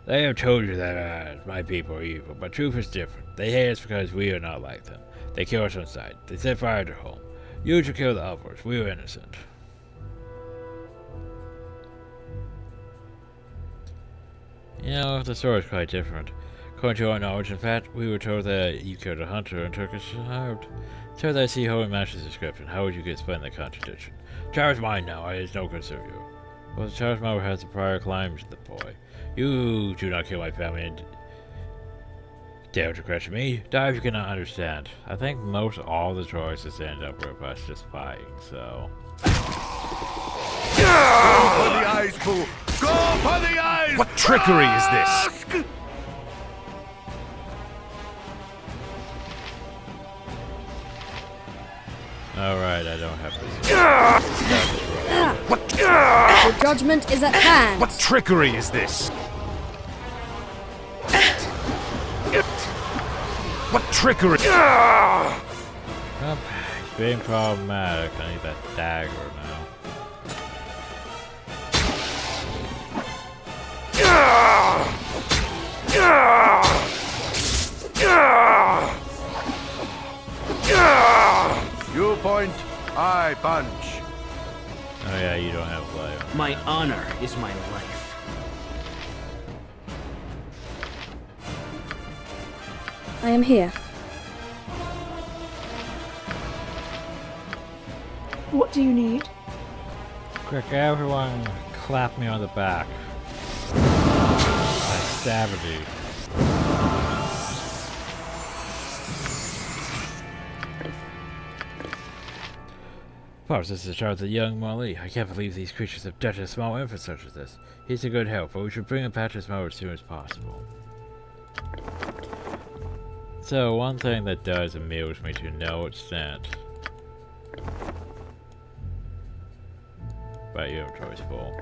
They have told you that my people are evil, but truth is different. They hate us because we are not like them. They kill us on sight. They set fire to home. You should kill the others. We are innocent. You know, the story is quite different. According to our knowledge, in fact, we were told that you killed a hunter and took us out. So that I see Holy Master's description. How would you explain that contradiction? Charge mine now. It is no concern of you. Well, the charge mother has a prior claim to the boy. You do not kill my family and dare to question me. Die if you cannot understand. I think most all the choices end up with us just fighting, so. Go for the eyes, Boo! Go for the eyes! What trickery is this? Alright, I don't have to. What? Your judgment is at hand. What trickery is this? What trickery? Oh, he's being problematic. I need that dagger now. You point, I punch. Oh yeah, you don't have life. My honor is my life. I am here. What do you need? Quick, everyone, clap me on the back. I stabbed you. Pops, this is Charles the young Molly. I can't believe these creatures have touched a small infant such as this. He's a good help, but we should bring him back to his mother as soon as possible. So, one thing that does amuse me to no extent. But your inventory's full.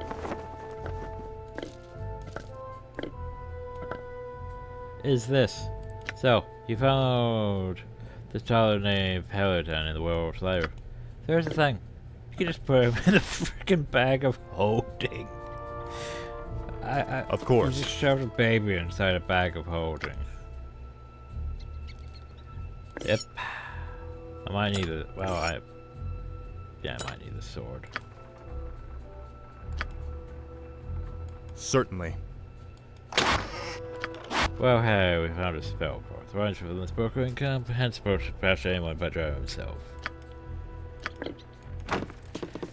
Is this. So, you found this child named Paladin in the werewolf's lair. There's the thing. You can just put him in a freaking bag of holding. Of course. You just shoved a baby inside a bag of holding. Yep. I might need a. Well, I might need the sword. Certainly. Well, hey, we found a spell for it. Runs within this book incomprehensible to pass anyone but Joe himself.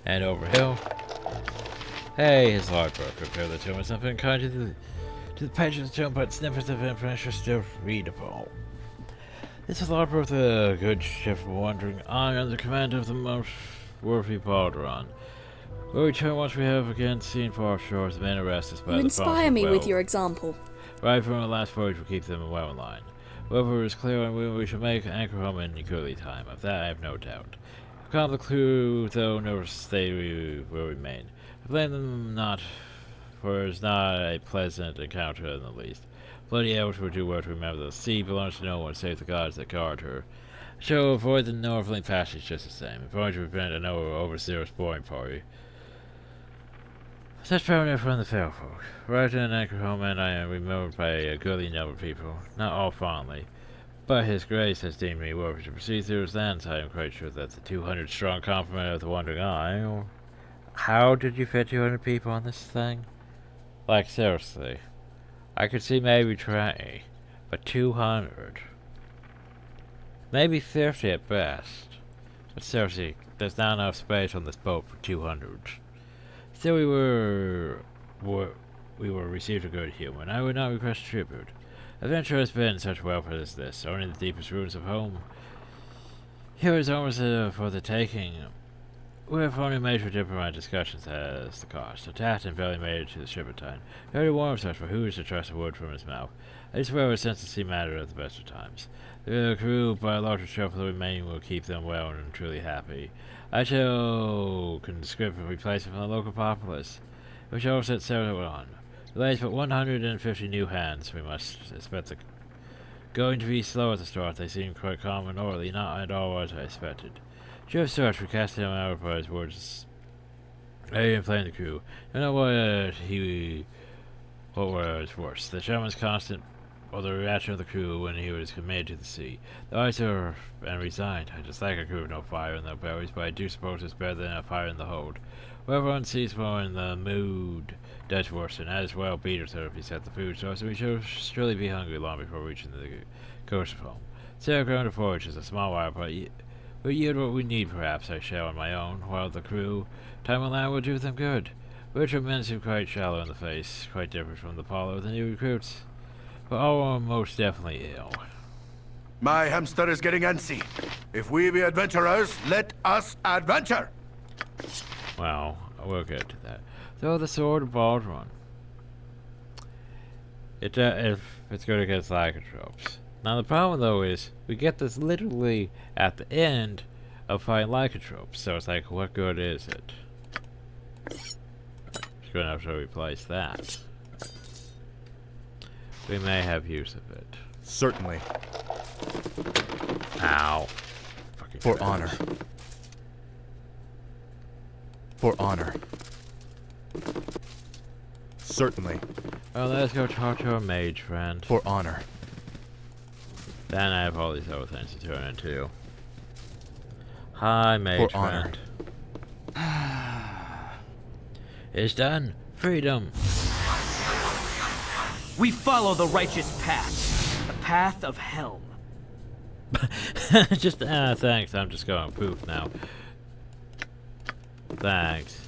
And Overhaul. Hey, his log book. Repair the tomb with something kind to the page of the tomb, but snippets of information are still readable. This is log book a good ship wandering on under the command of the most worthy Baldur. We'll return once we have again seen far shores the men arrested by You the inspire me well. with your example. Right from the last voyage, we'll keep them well in line. Whoever is clear on when we shall make anchor home in goodly time. Of that I have no doubt. Calm the crew, though nervous they will remain. I blame them not, for it is not a pleasant encounter in the least. Bloody elves will do well to remember the sea belongs to no one save the gods that guard her. So avoid the northerly passage just the same. If only to prevent another overseer's boring party. Such permanent from the fair folk. Right in anchor home, and I am remembered by a goodly number of people, not all fondly. But his grace has deemed me worthy to proceed through his lands. I am quite sure that the 200-strong complement of the Wandering Eye. How did you fit 200 people on this thing? Like, seriously. I could see maybe 20, but 200. Maybe 50 at best. But seriously, there's not enough space on this boat for 200. Still, we were received a good human. I would not request tribute. Adventure has been such welfare as this, only the deepest ruins of home. Here is almost for the taking. We have only major diplomatic discussions as the cost. Attacked and barely made it to the ship in time. Very warm of such, for who is to trust a word from his mouth? I swear a sense of sea matter at the best of times. The crew, by a larger share for the remaining, will keep them well and truly happy. I shall conscript a replacement from the local populace. We shall set sail on. The lays but 150 new hands. We must expect the going to be slow at the start. They seem quite calm and orderly, not at all what I expected. Chief search for casting him out by his words. I didn't play the crew. You know what was worse? The shaman's constant, or the reaction of the crew when he was committed to the sea. The officer and resigned. I dislike a crew with no fire in their bellies, but I do suppose it's better than a fire in the hold. Where everyone sees more in the mood does worsen. As well, beat us if we set the food source, and we shall surely be hungry long before reaching the coast of home. Sarah ground to forage is a small while, but we'll yield what we need, perhaps. I shall on my own, while the crew, time on land will do them good. Richard men seem quite shallow in the face, quite different from the Apollo, the new recruits. But all are most definitely ill. My hamster is getting antsy. If we be adventurers, let us adventure! Well, we'll get to that. So the sword of Baldur. If it's good against lycanthropes. Now the problem though is we get this literally at the end of fighting lycanthropes. So it's like, what good is it? Just gonna have to replace that. We may have use of it. Certainly. Ow. For honor. For honor. Certainly. Well, let's go talk to our mage friend. For honor. Then I have all these other things to turn into. Hi, mage For honor. friend. It's done. Freedom. We follow the righteous path. The path of Helm. Just, thanks. I'm just going poof now. Thanks.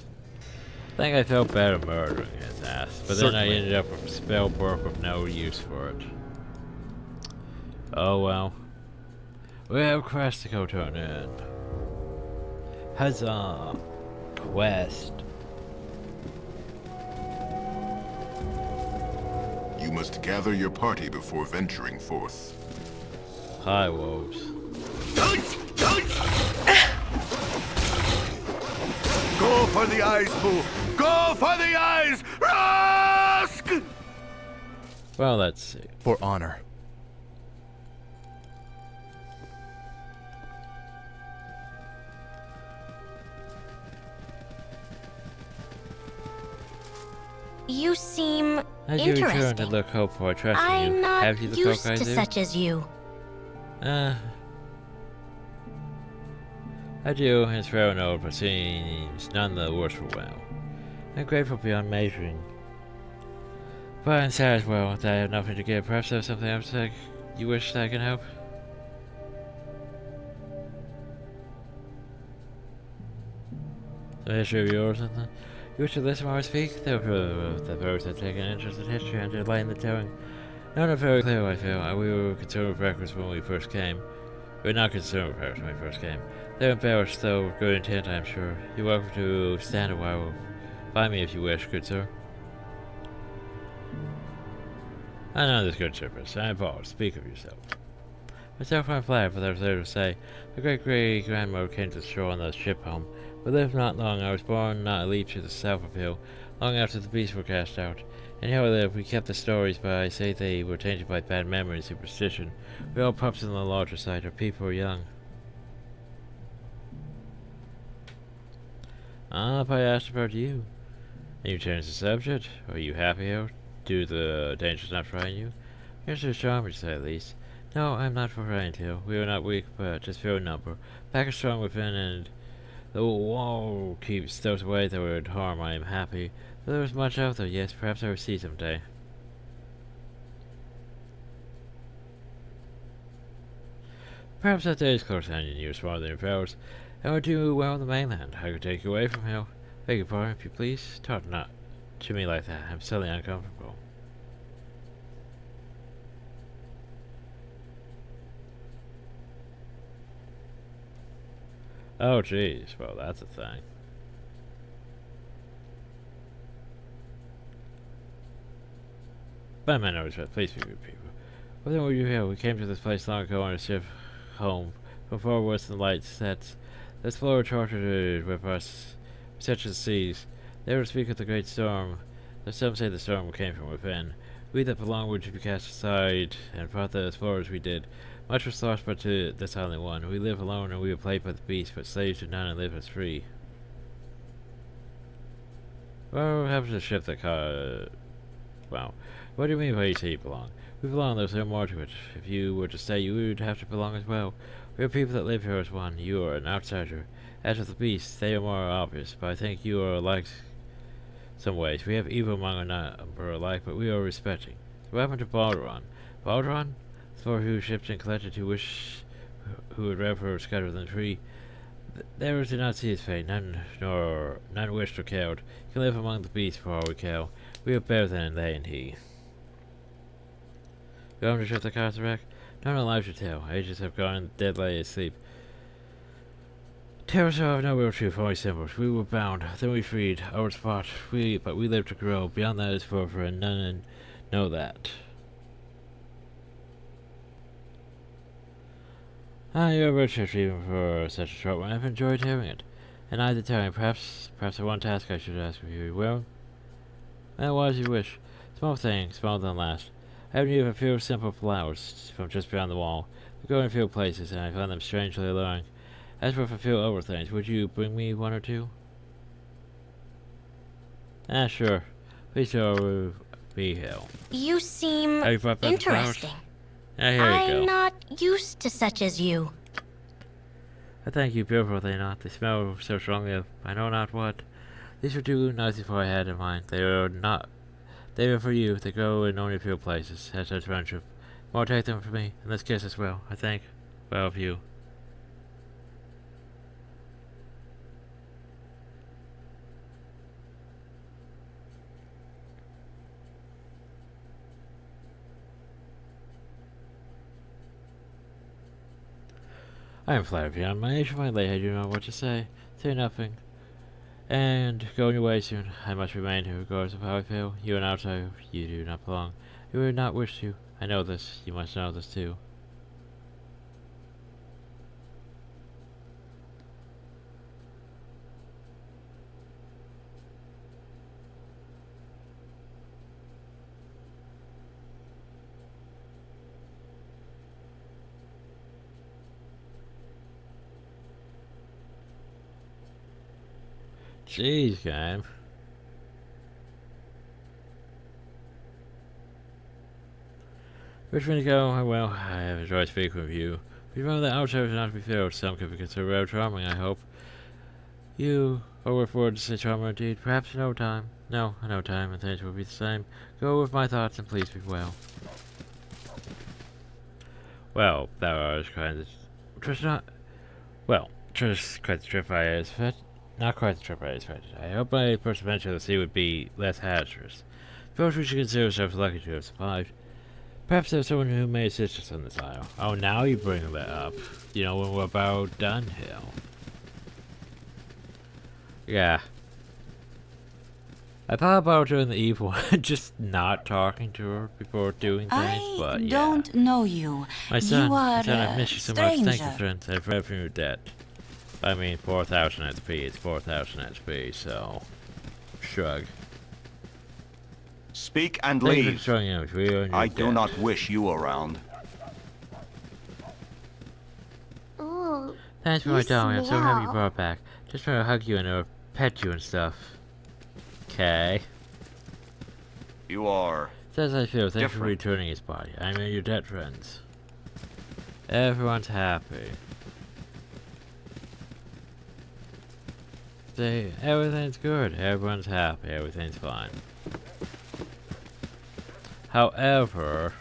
I think I felt better murdering his ass, but then I ended up with a spell book with no use for it. Oh well. We have a quest to go turn in. Huzzah! Quest. You must gather your party before venturing forth. Hi, wolves. Go for the eyes, Boo! Go for the eyes! Rusk! Well, let's see. For honor. You seem As you return to interesting. look hopeful, I trust in I'm you. not Have you the used folk I to do? such as you. I do. It's very old, but seems none the worse for well. I'm grateful beyond measuring. But I'm sad as well that I have nothing to give. Perhaps there's something else that you wish that I can help? Some history of yours or something? You wish to listen while I speak? The birds have taken an interest in history and delight in the telling. None are very clear, I feel. We were concerned with records when we first came. We were not concerned with records when we first came. They're embellished, though, with good intent, I am sure. You're welcome to stand a while. Find me if you wish, good sir. I know this good purpose. I apologize. Speak of yourself. Myself, I'm flattered, but there's little to say. My great-great-grandmother came to the shore on the ship home. We lived not long. I was born not a leap to the south of hill, long after the beasts were cast out. And here we lived. We kept the stories, but I say they were tainted by bad memory and superstition. We all pups on the larger side. Our people were young. If I asked about you, and you changed the subject, are you happy out? Do the dangers not frighten you? You're so charming, to say at least. No, I'm not frightened, Hill. We are not weak, but just few in number. Back is strong within, and the wall keeps those away that would harm. I am happy. Though there is much out there, yes, perhaps I will see someday. Perhaps that day is close on you, smaller than your fellows, and would do well on the mainland. I could take you away from Hill. Beg your pardon, if you please. Talk not to me like that. I'm suddenly uncomfortable. Oh, jeez. Well, that's a thing. By my nose, please be good people. What then were you here? We came to this place long ago on a ship home. Before western light sets, the explorer chartered with us such as seas. They would speak of the great storm though some say the storm came from within. We that belong were to be cast aside, and fought as far as we did. Much was lost but to this only one. We live alone, and we were played by the beast, but slaves to none and live as free. What happened to the ship that caught... Wow. What do you mean by you say you belong? We belong, there's no more to it. If you were to stay, you would have to belong as well. We are people that live here as one. You are an outsider. As with the beasts, they are more obvious, but I think you are alike some ways. We have evil among our number alike, but we are respecting. What happened to Baldur? Baldur? For whose ships and collected who would rather scatter than free. There did not see his fate, none wished or cared. He can live among the beasts for all we care. We are better than they and he. Going to shut the castle wreck? None alive to tell. Ages have gone, dead lay asleep. Terrors have no real truth, only symbols. We were bound, then we freed, our spot. But we live to grow. Beyond that is forever, and none know that. You're a virtuous even for such a short one. I've enjoyed hearing it. And I did tell you, perhaps the one task I should ask of you. Well, as you wish. Small thing, smaller than last. I have need of a few simple flowers from just beyond the wall. We go in a few places, and I find them strangely alluring. As for a few over things, would you bring me one or two? Sure. Please do be here. You seem interesting. Here you go. I'm not used to such as you. I thank you, beautiful are they not? They smell so strongly of I know not what. These were two nicely for I had in mind. They are for you. They grow in only a few places. As such friendship. More take them for me, and let's kiss as well. I think well of you. I am flattered beyond my age. My lady, I do not know what to say. Say nothing. And go on your way soon. I must remain here regardless of how I feel. You are an outsider. You do not belong. You would not wish to. I know this. You must know this too. Jeez, game. Which way to go? Well, I have enjoyed speaking with you. But remember that outsiders are not to be feared. Some could be considered rather charming, I hope. You are worth words to say charming indeed. Perhaps in no time. No, in no time, and things will be the same. Go with my thoughts and please be well. Well, that was kind of... Just not... Well, just quite the trip I expected. Not quite the trip I expected. I hope my first adventure to the sea would be less hazardous. First, we should consider ourselves lucky to have survived. Perhaps there's someone who may assist us on this isle. Oh, now you bring that up. You know, when we're about done here. Yeah. I thought about doing the evil one, just not talking to her before doing things, but yeah. I don't know you. My son, I've missed you so much. Thank you, friends. I've read from your debt. I mean, 4,000 XP, it's 4,000 XP, so... Shrug. Speak and leave. I do not wish you around. Ooh, Thanks for my darling, I'm so happy you brought it back. Just trying to hug you and pet you and stuff. Okay. You are... Says I feel, thanks for returning his body. I mean your dead friends. Everyone's happy. Say, everything's good, everyone's happy, everything's fine. However,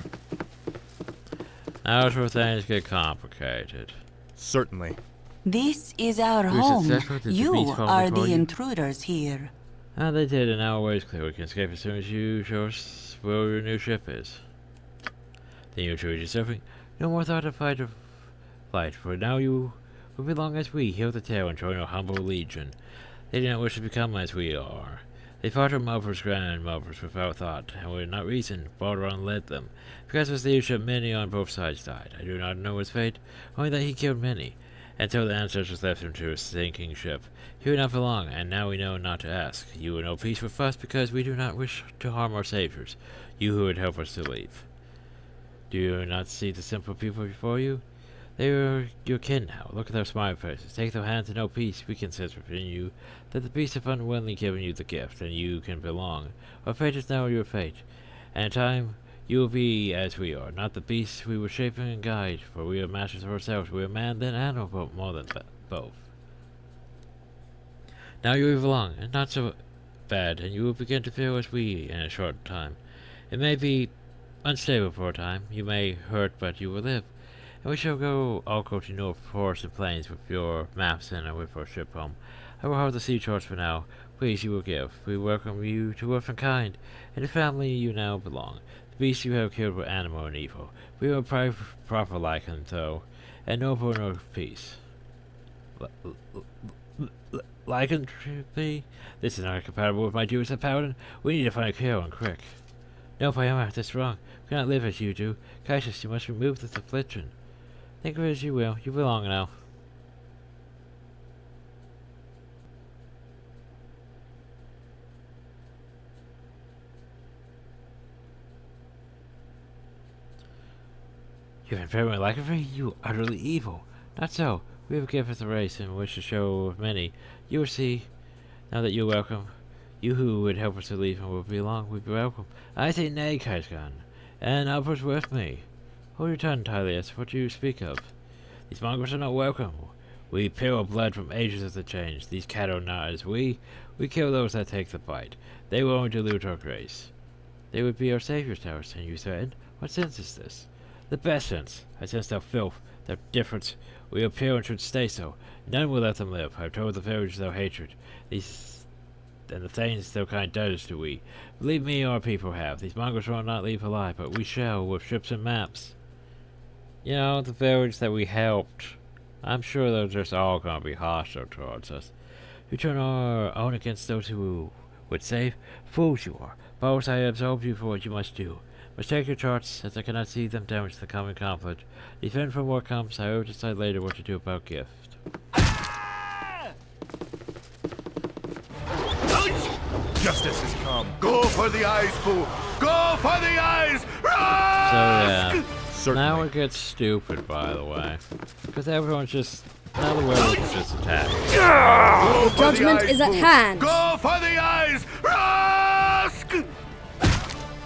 that's where things get complicated. Certainly. This is our home. You are the intruders here. They did, and now our way's clear. We can escape as soon as you show us where your new ship is. Then you choose your suffering. No more thought of flight, for now you will belong as we, hear the tale and join our humble legion. They do not wish to become as we are. They fought our mothers, grandmothers without thought, and would not reason. Baldur led them. Because of his leadership, many on both sides died. I do not know his fate, only that he killed many. And so the ancestors left him to a sinking ship. He would not belong, and now we know not to ask. You would know peace with us because we do not wish to harm our saviors, you who would help us to leave. Do you not see the simple people before you? They are your kin now. Look at their smiling faces. Take their hands and know peace. We can sense within you that the beasts have unwillingly given you the gift, and you can belong. Our fate is now your fate, and in time you will be as we are, not the beasts we were shaping and guide, for we are masters of ourselves. We are man, then animal, but more than both. Now you will belong, and not so bad, and you will begin to feel as we in a short time. It may be unstable for a time, you may hurt, but you will live. And we shall all go to north forests and plains with your maps and with our ship home. I will hold the sea charts for now. Please, you will give. We welcome you to Earth and kind, and the family you now belong. The beasts you have killed were animal and evil. We are proper lycan, though, and noble and of peace. Lycanthropy? This is not compatible with my duties of Paladin. We need to find a cure and quick. No, BioWare, that's wrong. We cannot live as you do. Cassius, you must remove this affliction. Think of it as you will. You belong now. You have been very lycanthropy? You utterly evil. Not so. We have a gift as a race and wish to show many. You will see, now that you're welcome. You who would help us to leave and will belong, will be welcome. I say nay, Kaiskan, and upwards with me. Hold your tongue, Tylius. What do you speak of? These mongrels are not welcome. We peel blood from ages of the change. These cattle not as we kill those that take the bite. They will only dilute our grace. They would be our saviors to us, and you threaten? What sense is this? The best sense. I sense their filth, their difference. We appeal and should stay so. None will let them live. I've told the village their hatred. These and the things their kind does to we. Believe me, our people have. These mongrels will not leave alive, but we shall, with ships and maps. You know, the village that we helped, I'm sure they're just all gonna be hostile towards us. We turn our own against those who would save. Fools you are. Both I absolve you for what you must do. Must take your charts, as I cannot see them damage the coming conflict. Defend from what comes. I will decide later what to do about gift. Justice has come. Go for the eyes, Pooh! Go for the eyes! Rusk! So yeah, now it gets stupid, by the way. Because everyone's just... Now the werewolves are just attacking. Judgment is at hand! Go for the eyes! Rusk!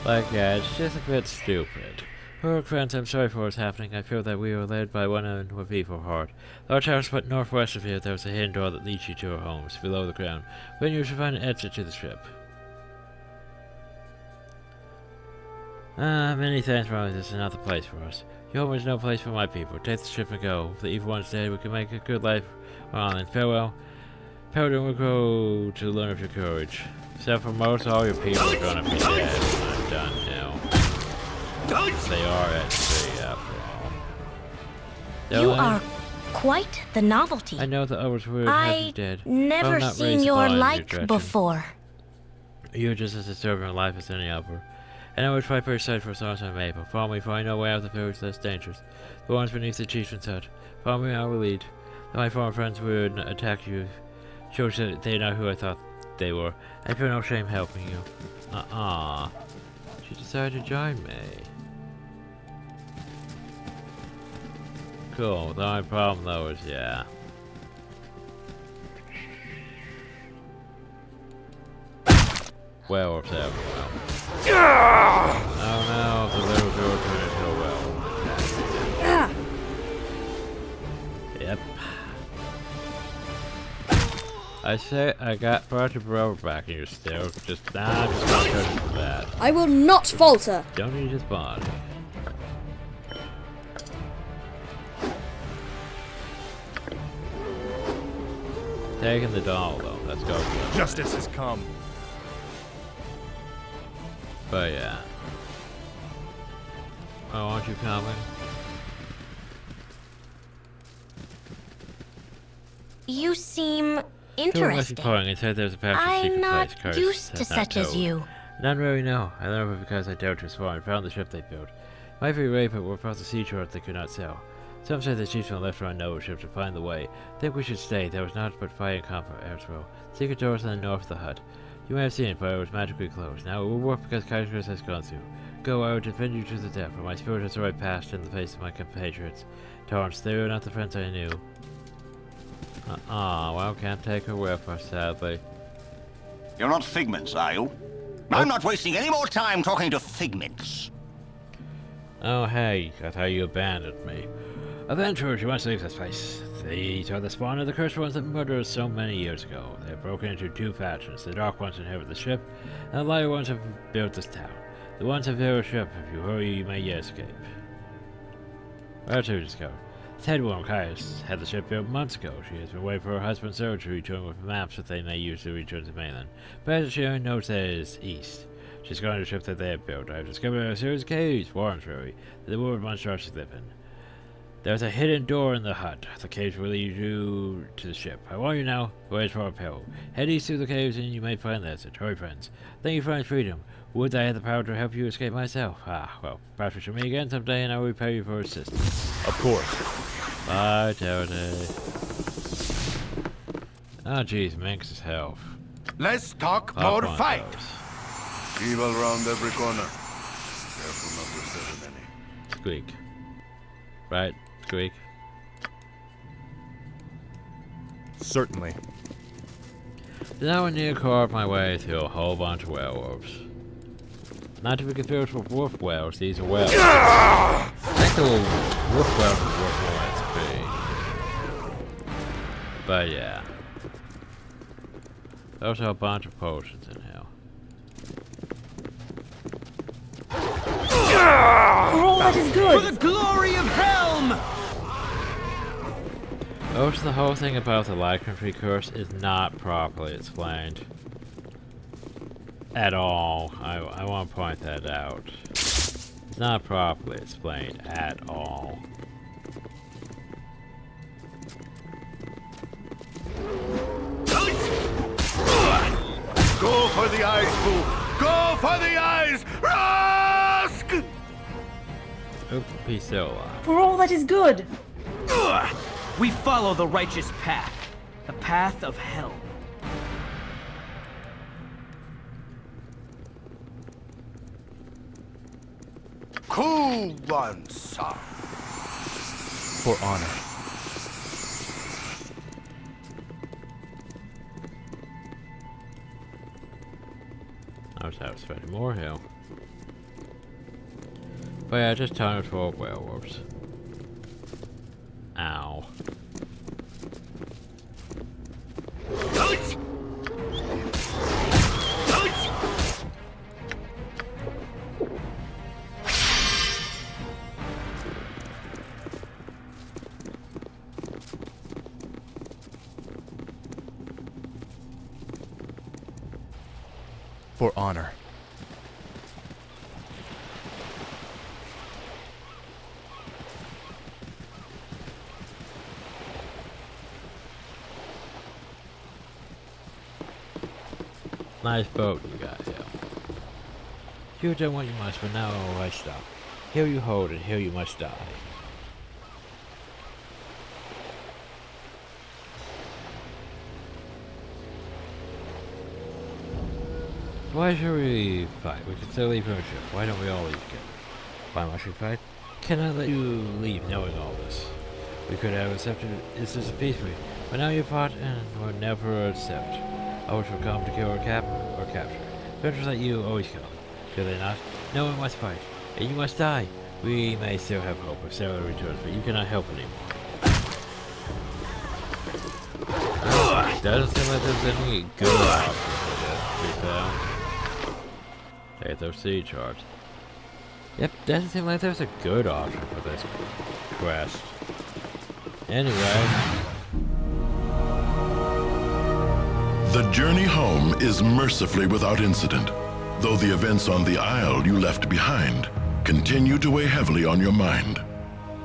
Like, yeah, it's just a bit stupid. Poor friends, I'm sorry for what's happening. I feel that we were led by one with evil heart. The large house but northwest of here, there was a hidden door that leads you to our homes, below the ground. When you should find an exit to the ship. Many thanks, Ron. This is not the place for us. Your home is no place for my people. Take the ship and go. If the evil one's dead, we can make a good life on. And farewell. Paladin will grow to learn of your courage. Except for most all your people are gonna be dead when I'm done now. They are at sea, after all. You are quite the novelty. I know the others were dead. I've never seen your like before. You're just as disturbing in life as any other. And I would fight for your side for as long as I may, but follow me, for I know way out of the village less dangerous. The ones beneath the chieftain's hut. Follow me, I will lead. Though my former friends would attack you, shows that they are not who I thought they were. I feel no shame helping you. She decided to join me. Cool. The only problem though is, yeah. Werewolves everywhere. Oh no, the little girl turned into a werewolf. Yep. I say I got brought your brother back and you're still just just gonna turn into that. I will not falter. Don't need his body. Taking the doll though, let's go. Justice has come. But yeah. Oh, aren't you coming? You seem interesting. I'm not used to such as you. None really know. I learned it because I dealt with Spawn and found the ship they built. Might be right, but without the sea chart they could not sell. Some say the chiefs on left run Nova ship to find the way. Think we should stay. There was not but fire and comfort elsewhere. Secret doors on the north of the hut. You may have seen it, but it was magically closed. Now it will work because Kaiser's has gone through. Go, I will defend you to the death, for my spirit has already passed in the face of my compatriots. Torrance, they were not the friends I knew. Well, can't take her with us, sadly. You're not figments, are you? I'm not wasting any more time talking to figments. Oh, hey, I thought you abandoned me. Adventurers, you must leave this place. These are the spawn of the cursed ones that murdered us so many years ago. They have broken into two factions. The dark ones inherit the ship, and the lighter ones have built this town. The ones have their ship. If you hurry, you may yet escape. Where to discover? The head woman, Caius, had the ship built months ago. She has been waiting for her husband's servant to return with maps that they may use to return to mainland. But she only knows that it is east. She's gone to the ship that they have built. I have discovered a series of caves, Warrensbury, that the wood monstrosities live in. There's a hidden door in the hut. The caves will lead you to the ship. I warn you now, voyage for a peril. Head east through the caves and you may find the exit. Hurry, friends. Thank you for my freedom. Would I had the power to help you escape myself? Well, perhaps we shall meet again someday and I will repay you for assistance. Of course. Bye, Tony. Oh, jeez, Minx is health. Let's talk more fight. Evil round every corner. Careful not to step in any. Squeak. Right, Squeak. Certainly. Now I need to carve my way through a whole bunch of werewolves. Not to be confused with wolfweres, these are werewolves. I think the wolfweres are worth more XP. But yeah. There's a bunch of potions in here. Oh, that is good! For the glory of Helm! Also, the whole thing about the lycanthropy curse is not properly explained. At all. I want to point that out. It's not properly explained at all. Go for the eyes, Boo! Go for the eyes! Rask! Oop, he's still alive. For all that is good! We follow the righteous path. The path of Helm. Cool one, son. For honor. I was expecting more here. But yeah, just time for werewolves. Ow. For honor. Nice boat you got here. You've done what you must, but now I stop. Here you hold, and here you must die. Why should we fight? We can still leave our ship. Why don't we all leave together? Why must we fight? Can I let you leave knowing all this? We could have accepted this as a peacefully, but now you fought and will never accept. Others will come to kill or capture. Adventures like you always come. Do they not? No one must fight, and you must die. We may still have hope if Sarah returns, but you cannot help anymore. Doesn't seem like there's any good options for this, to be found. Take those sea charts. Yep, doesn't seem like there's a good option for this quest. Anyway. The journey home is mercifully without incident, though the events on the Isle you left behind continue to weigh heavily on your mind.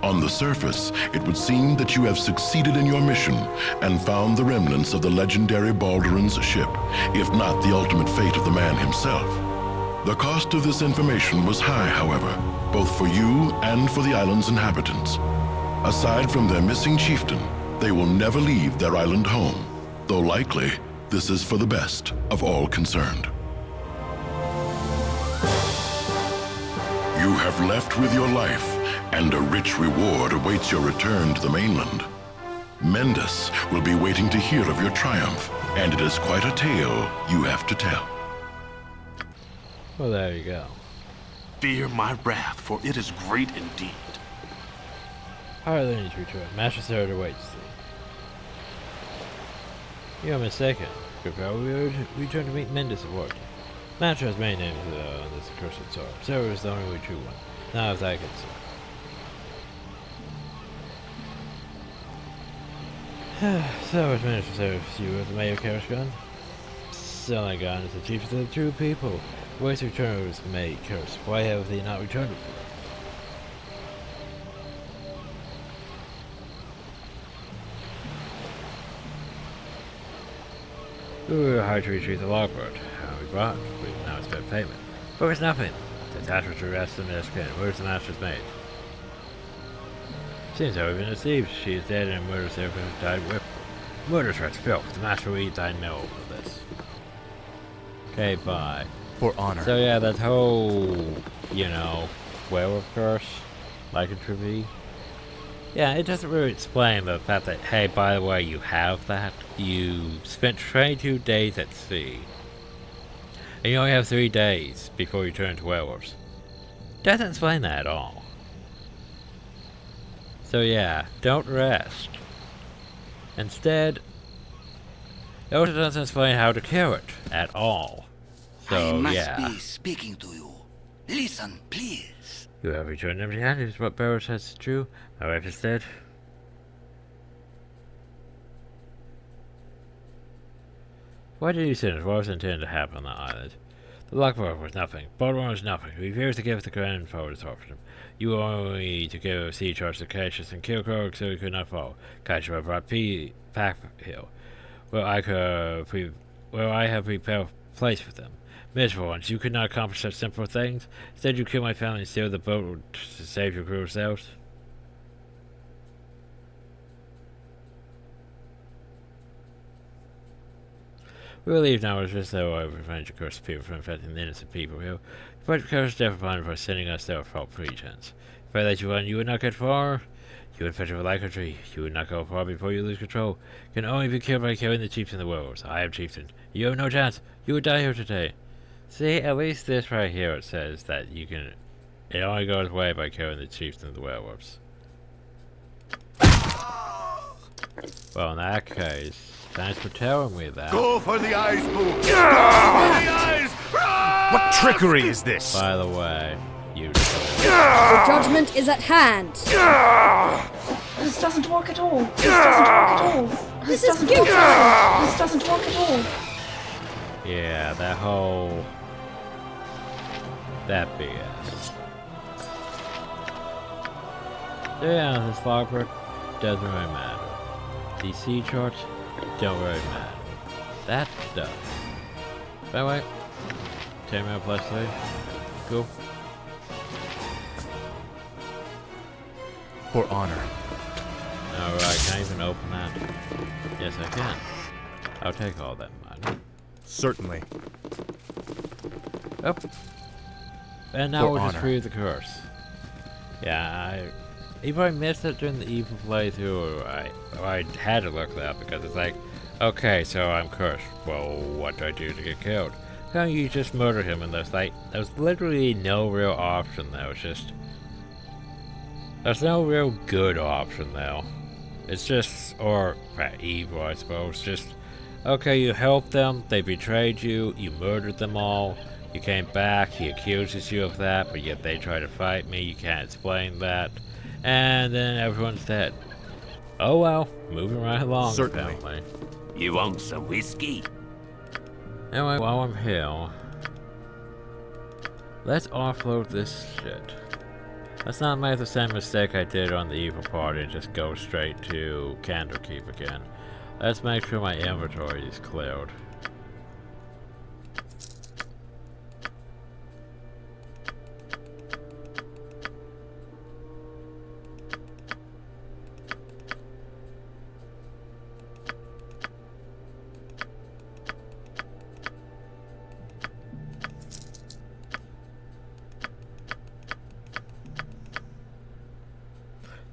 On the surface, it would seem that you have succeeded in your mission and found the remnants of the legendary Baldur's ship, if not the ultimate fate of the man himself. The cost of this information was high, however, both for you and for the island's inhabitants. Aside from their missing chieftain, they will never leave their island home, though likely this is for the best of all concerned. You have left with your life, and a rich reward awaits your return to the mainland. Mendes will be waiting to hear of your triumph, and it is quite a tale you have to tell. Well, there you go. Fear my wrath, for it is great indeed. Alright, then you return. Master Sarah awaits thee. You are mistaken. Prepare, we return to meet Mendes of Ward. Master has many names on this accursed sword. Sarah is the only true one. Now as I can see. So as Mendes serves you with the Mayor Karasgon. Selagon is the chiefest of the true people. Where's the return of his maid curse? Why have they not returned before? We were hired to retrieve the logbook. We brought, we now expect payment. But it's nothing. The attachment to arrest them as can. Where's the master's maid? Seems that we've been deceived. She is dead and murderous therefore died with murder threats. Filth. The master will eat thy mill for this. Okay, bye. For honor. So yeah, that whole, you know, werewolf curse, lycanthropy. Yeah, it doesn't really explain the fact that, hey, by the way, you have that. You spent 22 days at sea. And you only have 3 days before you turn into werewolves. Doesn't explain that at all. So yeah, don't rest. Instead, it also doesn't explain how to kill it at all. So, I must yeah. be speaking to you. Listen, please. You have returned empty-handed, is what Barrow says is true. My wife is dead. Why did you send us? What was intended to happen on the island? The lockbook was nothing. Baldur was nothing. We refused to give the grandfather's offered him. You were only to give a sea charge to Cassius and kill Krog so he could not fall. Cassius brought Pack Hill, where I have prepared a place for them. Miserable ones, you could not accomplish such simple things. Instead, you killed my family and steal the boat to save your crew yourselves. We will leave now, as just so I prevent your cursed people from infecting the innocent people here. But because death upon for sending us there without pretense. If I let you run, you would not get far. You would fetch a lycanthropy. You would not go far before you lose control. You can only be killed by killing the chiefs and the werewolves. I am chieftain. You have no chance. You would die here today. See, at least this right here, it says that you can... It only goes away by killing the chiefs and the werewolves. Well, in that case, thanks for telling me that. Go for the eyes, Boo! Go for the eyes! What trickery is this? By the way, you... The judgment is at hand. This doesn't work at all. This doesn't work at all. This is futile. This doesn't work at all. Yeah, that whole... That BS. So yeah, this logbook doesn't really matter. These sea charts don't really matter. That does. By the way, 10 minute plus 3. Cool. For honor. Alright, can I even open that? Yes, I can. I'll take all that money. Certainly. Oh. And now For we'll just honor. read the curse. Yeah, if I missed it during the evil playthrough, or I had to look that up because it's like, okay, so I'm cursed. Well, what do I do to get killed? How do you just murder him? And there's literally no real option though. It's just, there's no real good option though. It's just, or evil, I suppose. Just, okay, you helped them, they betrayed you, you murdered them all. You came back, he accuses you of that, but yet they try to fight me, you can't explain that. And then everyone's dead. Oh well, moving right along, certainly. Apparently. You want some whiskey? Anyway, while I'm here, let's offload this shit. Let's not make the same mistake I did on the evil party and just go straight to Candlekeep again. Let's make sure my inventory is cleared.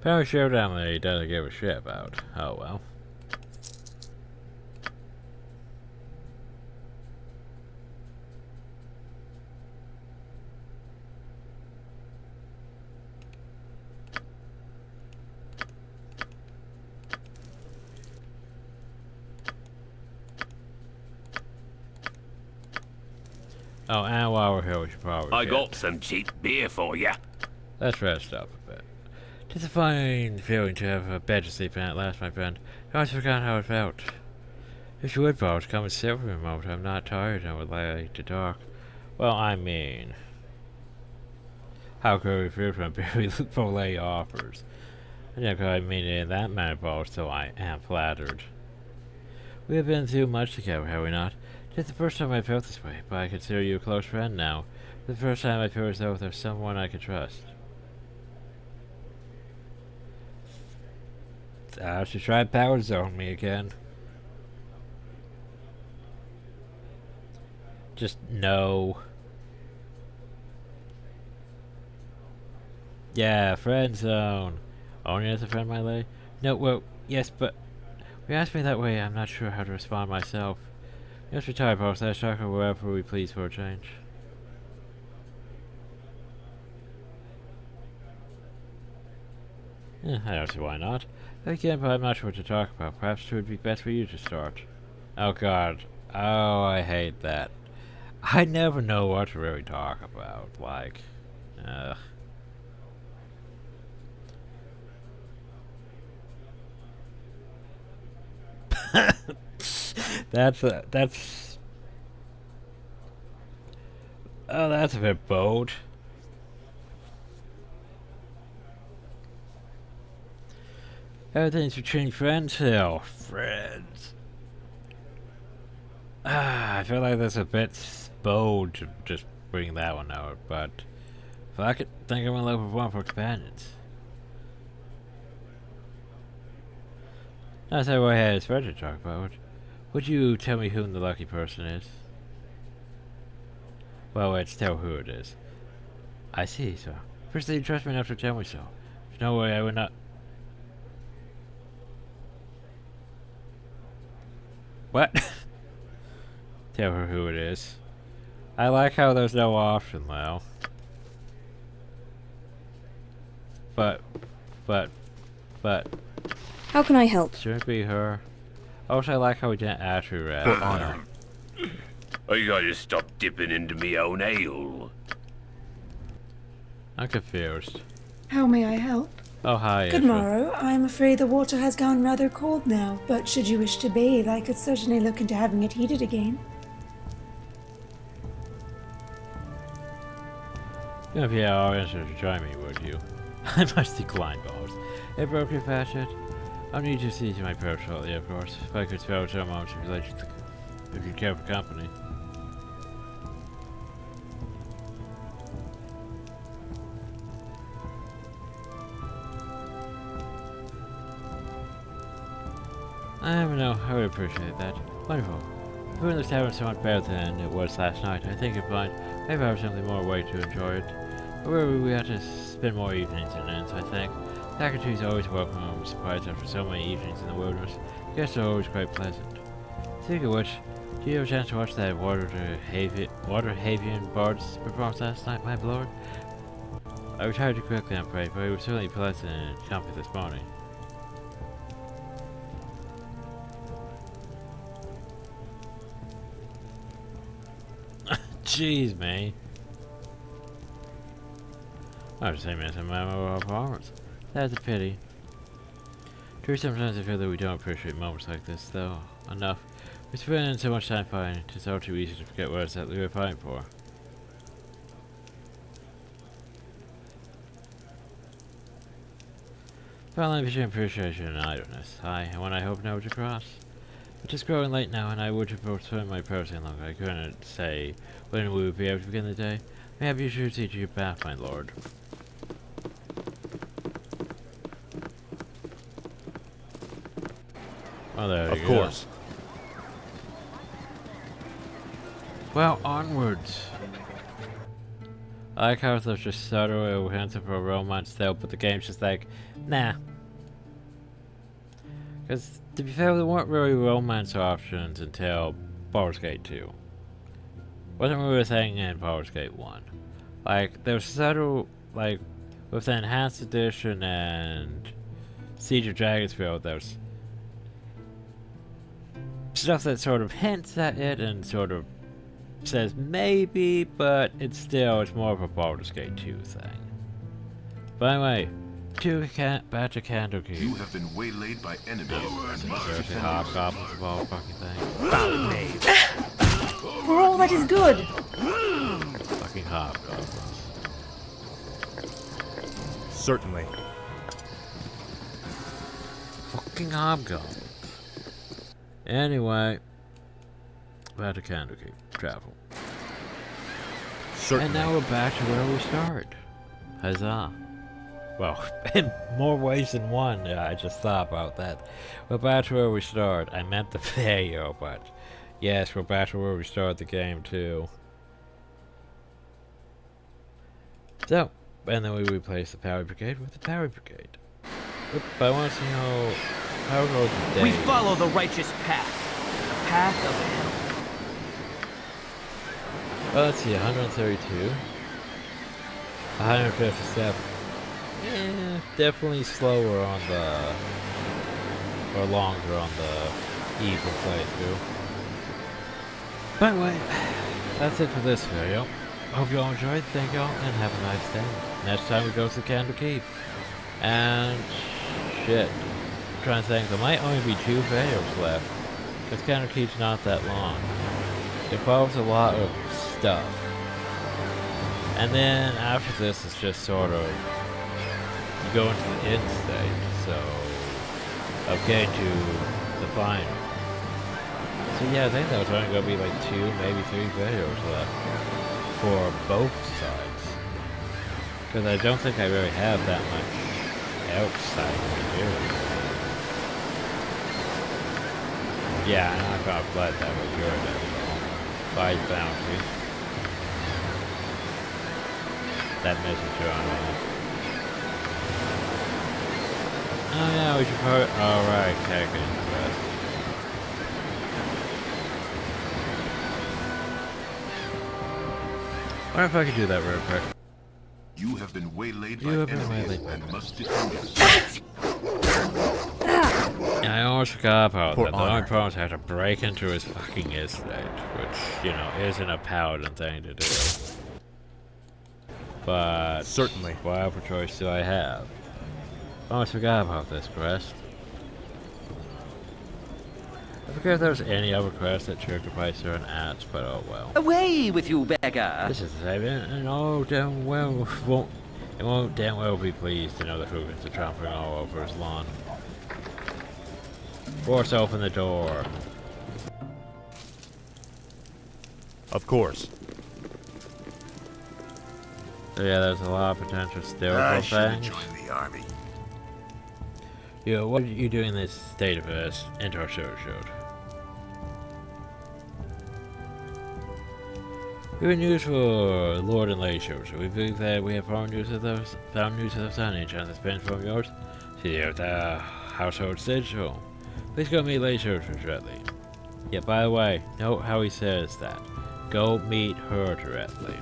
Power showdown that he doesn't give a shit about. Oh well. Oh, and while we're here, we should probably I got some cheap beer for ya. Let's rest up a bit. It's a fine feeling to have a bed to sleep in at last, my friend. I almost forgot how it felt. If you would, Baldur, come and sit with me a moment. I'm not tired and would like to talk. Well, I mean... how could we feel from Barry Foley offers? I don't quite mean it in that manner, Baldur, so I am flattered. We have been through much together, have we not? It's the first time I felt this way, but I consider you a close friend now. The first time I feel as though there's someone I can trust. I should try Power Zone me again. Just no. Yeah, friend zone. Only as a friend, my lady? No, well, yes, but... you asked me that way, I'm not sure how to respond myself. Let's retire, boss. Let's talk wherever we please for a change. Yeah, I don't see why not. Again, but I'm not sure what to talk about. Perhaps it would be best for you to start. Oh god. Oh, I hate that. I never know what to really talk about. Like, that's oh, that's a bit bold. Everything's between friends here. Friends. I feel like that's a bit bold to just bring that one out, but if I could think I'm in love with one for companions. That's how I had his friend to talk about. Would you tell me who the lucky person is? Well, let's tell who it is. I see, so. First, you trust me enough to tell me so. There's no way I would not. What? Tell her who it is. I like how there's no option, though. But. How can I help? Should it be her? Also, I like how we didn't actually read. I gotta stop dipping into me own ale. I'm confused. How may I help? Oh, hi. Good morrow. I'm afraid the water has gone rather cold now, but should you wish to bathe, I could certainly look into having it heated again. If you are interested to join me, would you? I must decline, boss. It broke your fast yet? I'll need to see to my prayer shortly, of course. If I could spare some moments of relation to if you care for company. I don't know, I would appreciate that. Wonderful. If we this tavern so much better than it was last night, I think you'll find maybe I have something more way to enjoy it. However, we have to spend more evenings in it, I think. Faculty is always welcome and I'm surprised after so many evenings in the wilderness. Guests are always quite pleasant. Speaking of which, did you have a chance to watch that Waterhavian Bard's performance last night, my lord? I retired too quickly, I'm afraid, but it was certainly pleasant and comfy this morning. Jeez, man. I was just saying, man, some memorable performance. That's a pity. True, sometimes I feel that we don't appreciate moments like this, though, enough. We spend so much time fighting, it's all too easy to forget what it's that we were fighting for. Finally, between appreciation and idleness, and when I hope never to cross. It is growing late now, and I would have postponed my prayers any longer. I couldn't say when we would be able to begin the day. May I have you sure to your bath, my lord. Well, there you go. Of course. Well, onwards. I like how there's just subtle hints of a romance still, but the game's just like, nah. Because, to be fair, there weren't really romance options until Baldur's Gate 2. Wasn't really a thing in Baldur's Gate 1. Like, there's subtle, like, with the Enhanced Edition and Siege of Dragonsfield, there's stuff that sort of hints at it and sort of says maybe, but it's more of a Baldur's Gate 2 thing. By the way, back to Candlekeep. You have been waylaid by enemies and must seriously hobgoblins of all fucking things. For all that is good. Fucking hobgoblins. Certainly. Fucking hobgoblins. Anyway, back to Candlekeep. Travel. Certainly. And now we're back to where we started. Huzzah. Well, in more ways than one, I just thought about that. We're back to where we started. I meant the video, but yes, we're back to where we started the game too. So, and then we replace the Power Brigade with the Power Brigade. Oop, I want to see how goes the day. We follow the righteous path. The path of hell. Well, let's see, 132. 157. Yeah, definitely slower on the... or longer on the evil playthrough. By the way, that's it for this video. Hope you all enjoyed, thank y'all, and have a nice day. Next time we go to Candlekeep. And... shit. I'm trying to think, there might only be 2 videos left. Because Candlekeep's not that long. It involves a lot of stuff. And then after this it's just sort of you go into the end stage, so of getting to the final. So yeah, I think there's only gonna be like 2, maybe 3 videos left for both sides. Because I don't think I really have that much outside to do. Yeah, I'm not gonna flood that with Jordan. By boundary. That message you're on right. Oh yeah, we should probably... alright, character interest. I wonder if I could do that real quick. You have been waylaid by enemies and must defend us. Yeah, I almost forgot about that. The only problem is I have to break into his fucking estate, which, you know, isn't a paladin thing to do. But certainly, what other choice do I have? I almost forgot about this quest. I forget if there was any other quest that triggered by certain ads, but oh well. Away with you, beggar! This is the same, and oh damn well won't damn well be pleased to know the hooligans are trampling all over his lawn. Force open the door. Of course. So yeah, there's a lot of potential still things. Join the army. Yeah, what are you doing in this state of intro show? We have news for Lord and Lady Shows. We believe that we have found news of those on any chance it's been from yours. See if the household digital. Please go meet Lady Shows directly. Yeah, by the way, note how he says that. Go meet her directly.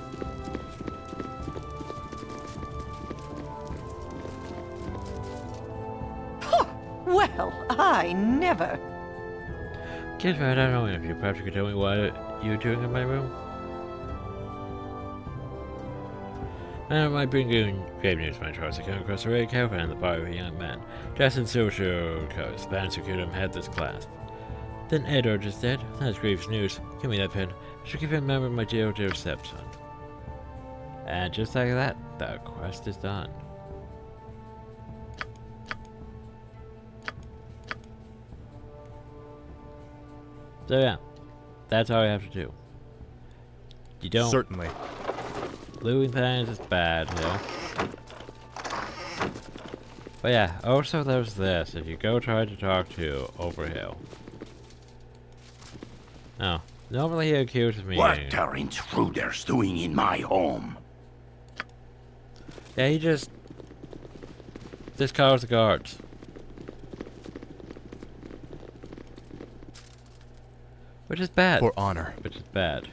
Well, I never. Kids, I don't know if you perhaps you could tell me what you're doing in my room. I might bring you grave news, my trust. I came across a red caravan in the bar with a young man, dressed in silver coats. The man secured him had this clasp. Then Edward is dead. That's grievous news. Give me that pen. I should give him a memory of my dear stepson. And just like that, the quest is done. So yeah, that's all you have to do. You don't... Certainly. Looting things is bad, you know? But yeah, also there's this. If you go try to talk to Overhaul. No. Normally he accuses me... What are intruders doing in my home? Yeah, he just calls the guards. Which is bad. For honor. Which is bad.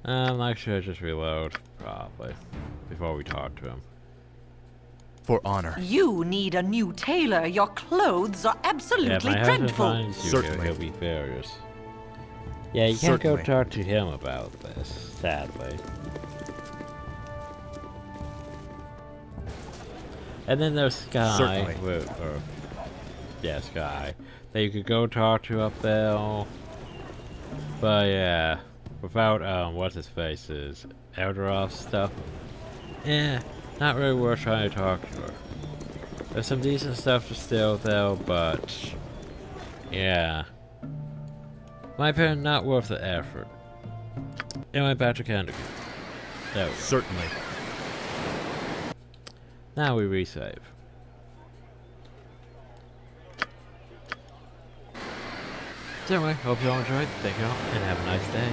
I'm not sure, just reload, probably, before we talk to him. For honor. You need a new tailor. Your clothes are absolutely dreadful. Certainly. He'll be furious. Yeah, you can't go talk to him about this, sadly. And then there's Sky. Yeah, Sky. That you could go talk to up there. But yeah, without, what's his face's Elderoff stuff. Yeah, not really worth trying to talk to her. There's some decent stuff to steal though, but yeah. My opinion, not worth the effort. Anyway, back to Candy. There we go. Certainly. Now we resave. So anyway, hope you all enjoyed. Thank you all, and have a nice day.